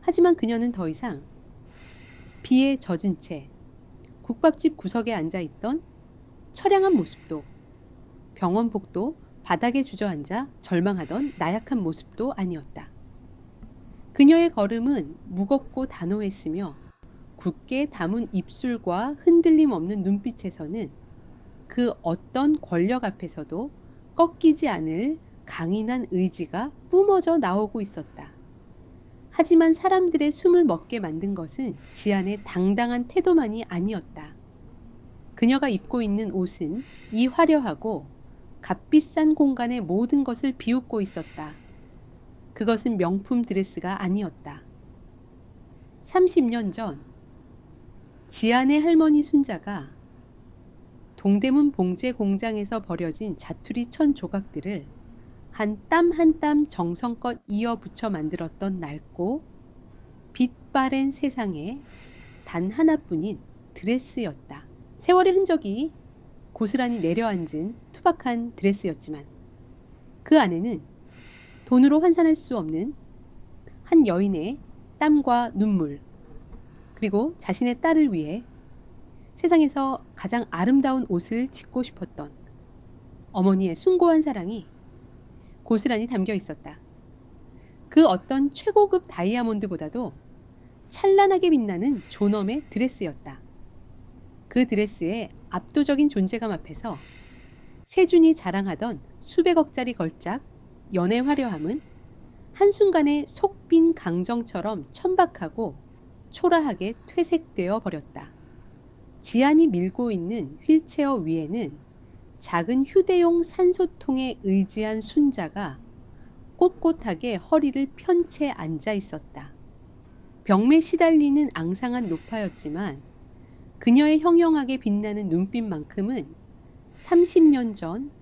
하지만 그녀는 더 이상 비에 젖은 채 국밥집 구석에 앉아있던 처량한 모습도 병원복도 바닥에 주저앉아 절망하던 나약한 모습도 아니었다. 그녀의 걸음은 무겁고 단호했으며 굳게 담은 입술과 흔들림 없는 눈빛에서는 그 어떤 권력 앞에서도 꺾이지 않을 강인한 의지가 뿜어져 나오고 있었다. 하지만 사람들의 숨을 멎게 만든 것은 지안의 당당한 태도만이 아니었다. 그녀가 입고 있는 옷은 이 화려하고 값비싼 공간의 모든 것을 비웃고 있었다. 그것은 명품 드레스가 아니었다. 30년 전 지안의 할머니 순자가 동대문 봉제 공장에서 버려진 자투리 천 조각들을 한 땀 한 땀 정성껏 이어 붙여 만들었던 낡고 빛바랜 세상에 단 하나뿐인 드레스였다. 세월의 흔적이 고스란히 내려앉은 투박한 드레스였지만 그 안에는 돈으로 환산할 수 없는 한 여인의 땀과 눈물, 그리고 자신의 딸을 위해 세상에서 가장 아름다운 옷을 짓고 싶었던 어머니의 숭고한 사랑이 고스란히 담겨 있었다. 그 어떤 최고급 다이아몬드보다도 찬란하게 빛나는 존엄의 드레스였다. 그 드레스의 압도적인 존재감 앞에서 세준이 자랑하던 수백억짜리 걸작, 연애 화려함은 한순간에 속빈 강정처럼 천박하고 초라하게 퇴색되어 버렸다. 지안이 밀고 있는 휠체어 위에는 작은 휴대용 산소통에 의지한 순자가 꼿꼿하게 허리를 편 채 앉아 있었다. 병에 시달리는 앙상한 노파였지만 그녀의 형형하게 빛나는 눈빛만큼은 30년 전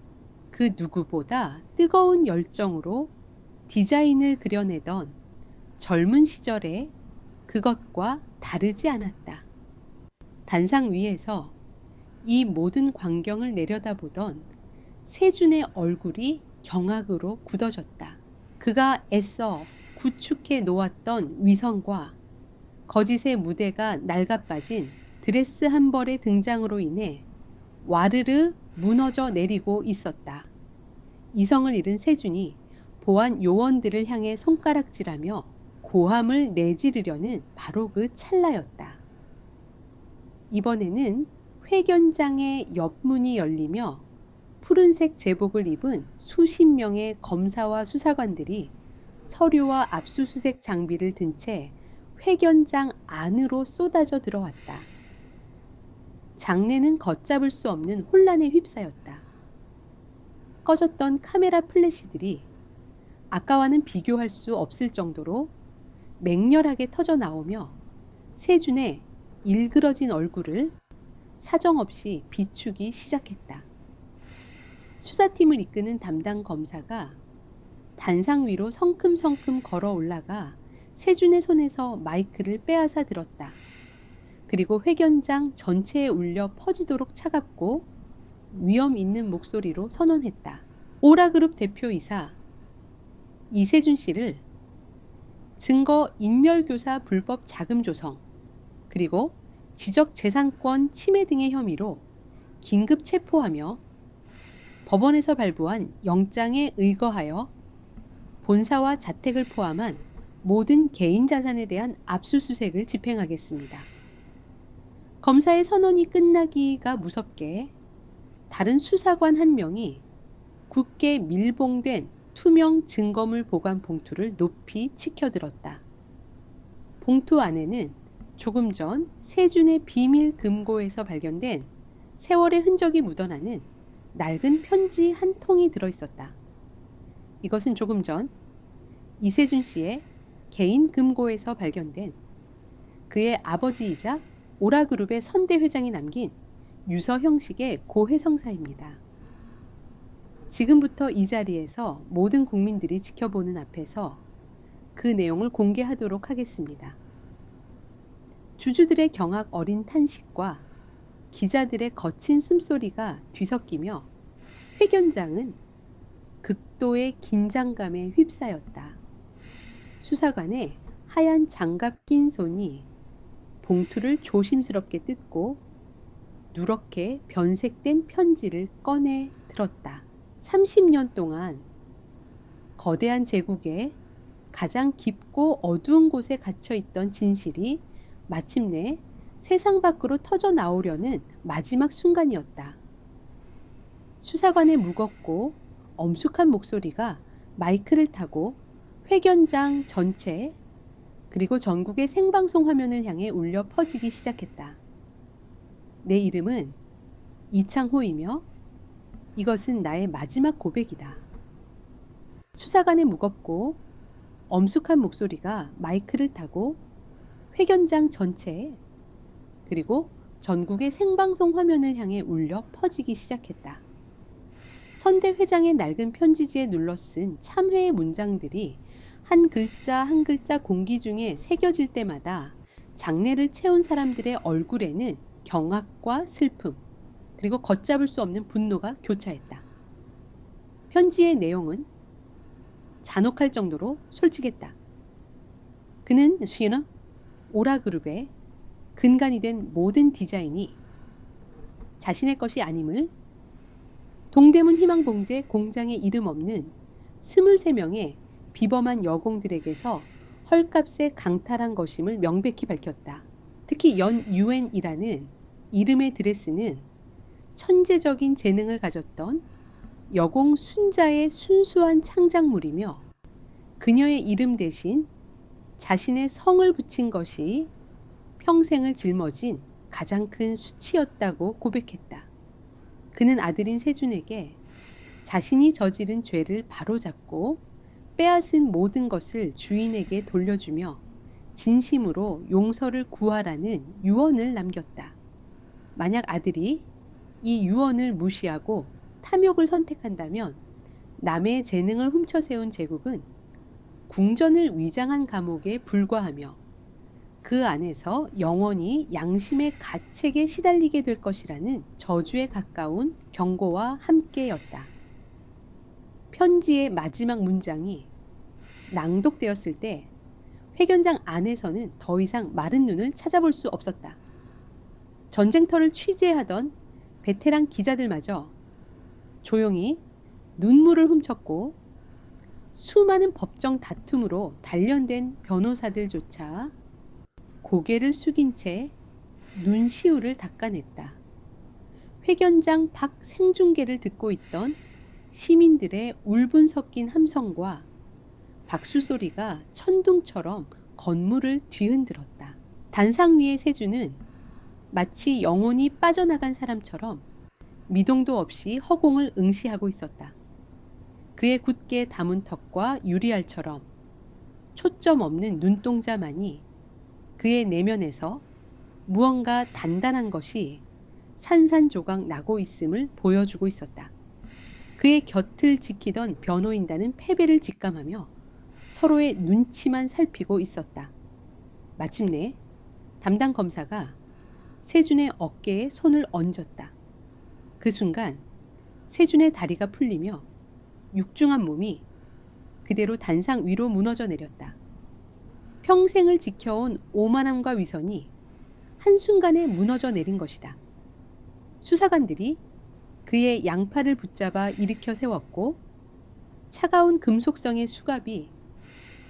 그 누구보다 뜨거운 열정으로 디자인을 그려내던 젊은 시절의 그것과 다르지 않았다. 단상 위에서 이 모든 광경을 내려다보던 세준의 얼굴이 경악으로 굳어졌다. 그가 애써 구축해 놓았던 위선과 거짓의 무대가 낡아빠진 드레스 한 벌의 등장으로 인해 와르르 무너져 내리고 있었다. 이성을 잃은 세준이 보안 요원들을 향해 손가락질하며 고함을 내지르려는 바로 그 찰나였다. 이번에는 회견장의 옆문이 열리며 푸른색 제복을 입은 수십 명의 검사와 수사관들이 서류와 압수수색 장비를 든 채 회견장 안으로 쏟아져 들어왔다. 장내는 걷잡을 수 없는 혼란에 휩싸였다. 꺼졌던 카메라 플래시들이 아까와는 비교할 수 없을 정도로 맹렬하게 터져 나오며 세준의 일그러진 얼굴을 사정없이 비추기 시작했다. 수사팀을 이끄는 담당 검사가 단상 위로 성큼성큼 걸어 올라가 세준의 손에서 마이크를 빼앗아 들었다. 그리고 회견장 전체에 울려 퍼지도록 차갑고 위험 있는 목소리로 선언했다. 오라그룹 대표이사 이세준 씨를 증거 인멸교사 불법 자금 조성 그리고 지적재산권 침해 등의 혐의로 긴급 체포하며 법원에서 발부한 영장에 의거하여 본사와 자택을 포함한 모든 개인 자산에 대한 압수수색을 집행하겠습니다. 검사의 선언이 끝나기가 무섭게 다른 수사관 한 명이 굳게 밀봉된 투명 증거물 보관 봉투를 높이 치켜들었다. 봉투 안에는 조금 전 세준의 비밀 금고에서 발견된 세월의 흔적이 묻어나는 낡은 편지 한 통이 들어있었다. 이것은 조금 전 이세준 씨의 개인 금고에서 발견된 그의 아버지이자 오라그룹의 선대 회장이 남긴 유서 형식의 고해성사입니다. 지금부터 이 자리에서 모든 국민들이 지켜보는 앞에서 그 내용을 공개하도록 하겠습니다. 주주들의 경악 어린 탄식과 기자들의 거친 숨소리가 뒤섞이며 회견장은 극도의 긴장감에 휩싸였다. 수사관의 하얀 장갑 낀 손이 봉투를 조심스럽게 뜯고 누렇게 변색된 편지를 꺼내 들었다. 30년 동안 거대한 제국의 가장 깊고 어두운 곳에 갇혀있던 진실이 마침내 세상 밖으로 터져 나오려는 마지막 순간이었다. 수사관의 무겁고 엄숙한 목소리가 마이크를 타고 회견장 전체 그리고 전국의 생방송 화면을 향해 울려 퍼지기 시작했다. 내 이름은 이창호이며 이것은 나의 마지막 고백이다. 수사관의 무겁고 엄숙한 목소리가 마이크를 타고 회견장 전체 그리고 전국의 생방송 화면을 향해 울려 퍼지기 시작했다. 선대 회장의 낡은 편지지에 눌러쓴 참회의 문장들이 한 글자 한 글자 공기 중에 새겨질 때마다 장내를 채운 사람들의 얼굴에는 경악과 슬픔 그리고 걷잡을 수 없는 분노가 교차했다. 편지의 내용은 잔혹할 정도로 솔직했다. 그는 쉬너 오라그룹의 근간이 된 모든 디자인이 자신의 것이 아님을 동대문 희망봉제 공장에 이름 없는 23명의 비범한 여공들에게서 헐값에 강탈한 것임을 명백히 밝혔다. 특히 연유엔이라는 이름의 드레스는 천재적인 재능을 가졌던 여공 순자의 순수한 창작물이며 그녀의 이름 대신 자신의 성을 붙인 것이 평생을 짊어진 가장 큰 수치였다고 고백했다. 그는 아들인 세준에게 자신이 저지른 죄를 바로잡고 빼앗은 모든 것을 주인에게 돌려주며 진심으로 용서를 구하라는 유언을 남겼다. 만약 아들이 이 유언을 무시하고 탐욕을 선택한다면 남의 재능을 훔쳐세운 제국은 궁전을 위장한 감옥에 불과하며 그 안에서 영원히 양심의 가책에 시달리게 될 것이라는 저주에 가까운 경고와 함께였다. 편지의 마지막 문장이 낭독되었을 때 회견장 안에서는 더 이상 마른 눈을 찾아볼 수 없었다. 전쟁터를 취재하던 베테랑 기자들마저 조용히 눈물을 훔쳤고 수많은 법정 다툼으로 단련된 변호사들조차 고개를 숙인 채 눈시울을 닦아냈다. 회견장 밖 생중계를 듣고 있던 시민들의 울분 섞인 함성과 박수 소리가 천둥처럼 건물을 뒤흔들었다. 단상 위의 세준은 마치 영혼이 빠져나간 사람처럼 미동도 없이 허공을 응시하고 있었다. 그의 굳게 담은 턱과 유리알처럼 초점 없는 눈동자만이 그의 내면에서 무언가 단단한 것이 산산조각 나고 있음을 보여주고 있었다. 그의 곁을 지키던 변호인단은 패배를 직감하며 서로의 눈치만 살피고 있었다. 마침내 담당 검사가 세준의 어깨에 손을 얹었다. 그 순간 세준의 다리가 풀리며 육중한 몸이 그대로 단상 위로 무너져 내렸다. 평생을 지켜온 오만함과 위선이 한순간에 무너져 내린 것이다. 수사관들이 그의 양팔을 붙잡아 일으켜 세웠고 차가운 금속성의 수갑이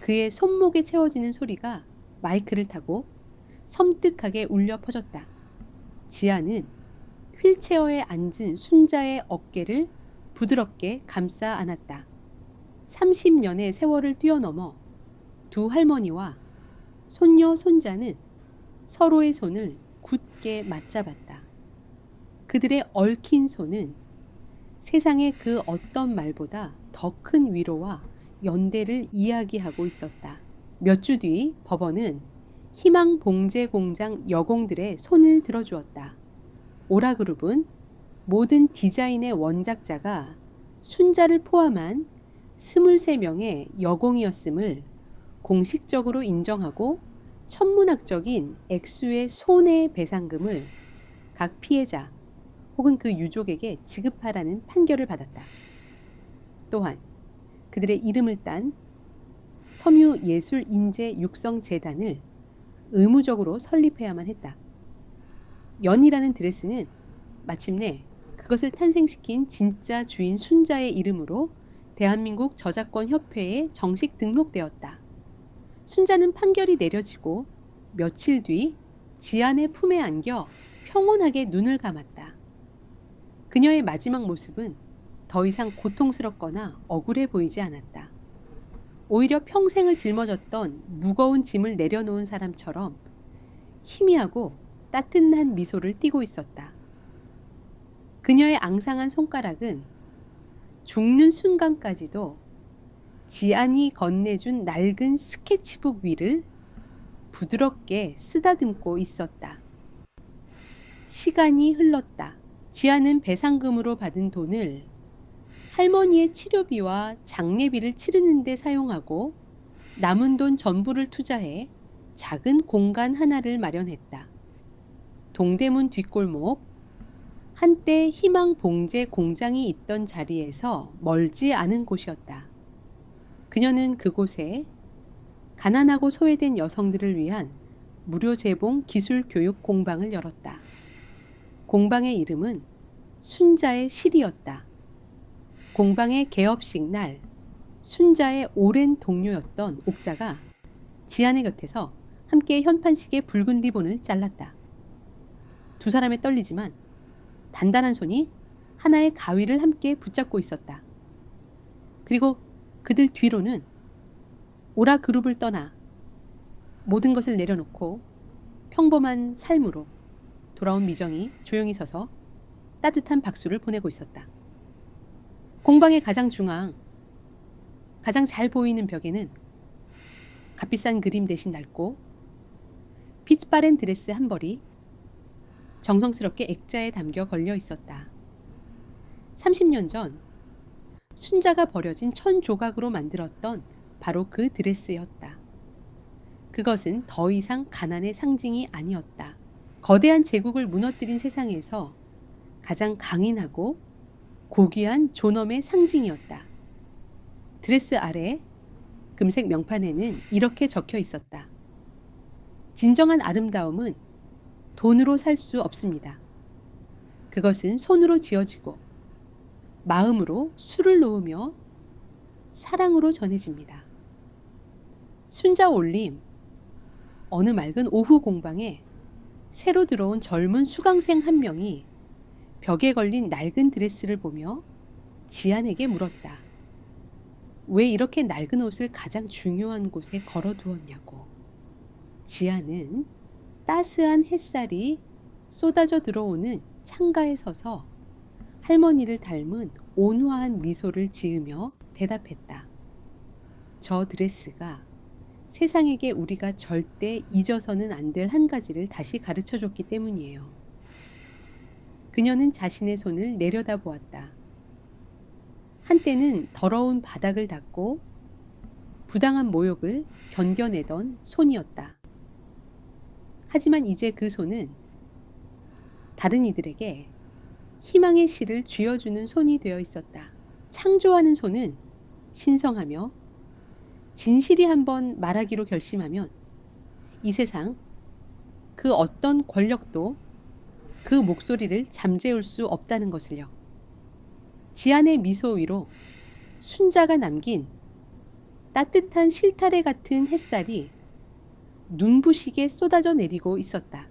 그의 손목에 채워지는 소리가 마이크를 타고 섬뜩하게 울려 퍼졌다. 지아는 휠체어에 앉은 순자의 어깨를 부드럽게 감싸 안았다. 30년의 세월을 뛰어넘어 두 할머니와 손녀 손자는 서로의 손을 굳게 맞잡았다. 그들의 얽힌 손은 세상의 그 어떤 말보다 더 큰 위로와 연대를 이야기하고 있었다. 몇 주 뒤 법원은 희망 봉제 공장 여공들의 손을 들어주었다. 오라그룹은 모든 디자인의 원작자가 순자를 포함한 23명의 여공이었음을 공식적으로 인정하고 천문학적인 액수의 손해배상금을 각 피해자 혹은 그 유족에게 지급하라는 판결을 받았다. 또한 그들의 이름을 딴 섬유예술인재육성재단을 의무적으로 설립해야만 했다. 연이라는 드레스는 마침내 그것을 탄생시킨 진짜 주인 순자의 이름으로 대한민국 저작권 협회에 정식 등록되었다. 순자는 판결이 내려지고 며칠 뒤 지안의 품에 안겨 평온하게 눈을 감았다. 그녀의 마지막 모습은 더 이상 고통스럽거나 억울해 보이지 않았다. 오히려 평생을 짊어졌던 무거운 짐을 내려놓은 사람처럼 희미하고 따뜻한 미소를 띠고 있었다. 그녀의 앙상한 손가락은 죽는 순간까지도 지안이 건네준 낡은 스케치북 위를 부드럽게 쓰다듬고 있었다. 시간이 흘렀다. 지안은 배상금으로 받은 돈을 할머니의 치료비와 장례비를 치르는 데 사용하고 남은 돈 전부를 투자해 작은 공간 하나를 마련했다. 동대문 뒷골목, 한때 희망 봉제 공장이 있던 자리에서 멀지 않은 곳이었다. 그녀는 그곳에 가난하고 소외된 여성들을 위한 무료 재봉 기술 교육 공방을 열었다. 공방의 이름은 순자의 실이었다. 공방의 개업식 날 순자의 오랜 동료였던 옥자가 지안의 곁에서 함께 현판식의 붉은 리본을 잘랐다. 두 사람의 떨리지만 단단한 손이 하나의 가위를 함께 붙잡고 있었다. 그리고 그들 뒤로는 오라 그룹을 떠나 모든 것을 내려놓고 평범한 삶으로 돌아온 미정이 조용히 서서 따뜻한 박수를 보내고 있었다. 공방의 가장 중앙, 가장 잘 보이는 벽에는 값비싼 그림 대신 낡고 빛 바랜 드레스 한 벌이 정성스럽게 액자에 담겨 걸려 있었다. 30년 전 순자가 버려진 천 조각으로 만들었던 바로 그 드레스였다. 그것은 더 이상 가난의 상징이 아니었다. 거대한 제국을 무너뜨린 세상에서 가장 강인하고 고귀한 존엄의 상징이었다. 드레스 아래 금색 명판에는 이렇게 적혀 있었다. 진정한 아름다움은 돈으로 살 수 없습니다. 그것은 손으로 지어지고 마음으로 술을 놓으며 사랑으로 전해집니다. 순자 올림. 어느 맑은 오후 공방에 새로 들어온 젊은 수강생 한 명이 벽에 걸린 낡은 드레스를 보며 지안에게 물었다. 왜 이렇게 낡은 옷을 가장 중요한 곳에 걸어두었냐고. 지안은 따스한 햇살이 쏟아져 들어오는 창가에 서서 할머니를 닮은 온화한 미소를 지으며 대답했다. 저 드레스가 세상에게 우리가 절대 잊어서는 안 될 한 가지를 다시 가르쳐 줬기 때문이에요. 그녀는 자신의 손을 내려다 보았다. 한때는 더러운 바닥을 닦고 부당한 모욕을 견뎌내던 손이었다. 하지만 이제 그 손은 다른 이들에게 희망의 실을 쥐어주는 손이 되어 있었다. 창조하는 손은 신성하며 진실이 한번 말하기로 결심하면 이 세상 그 어떤 권력도 그 목소리를 잠재울 수 없다는 것을요. 지안의 미소 위로 순자가 남긴 따뜻한 실타래 같은 햇살이 눈부시게 쏟아져 내리고 있었다.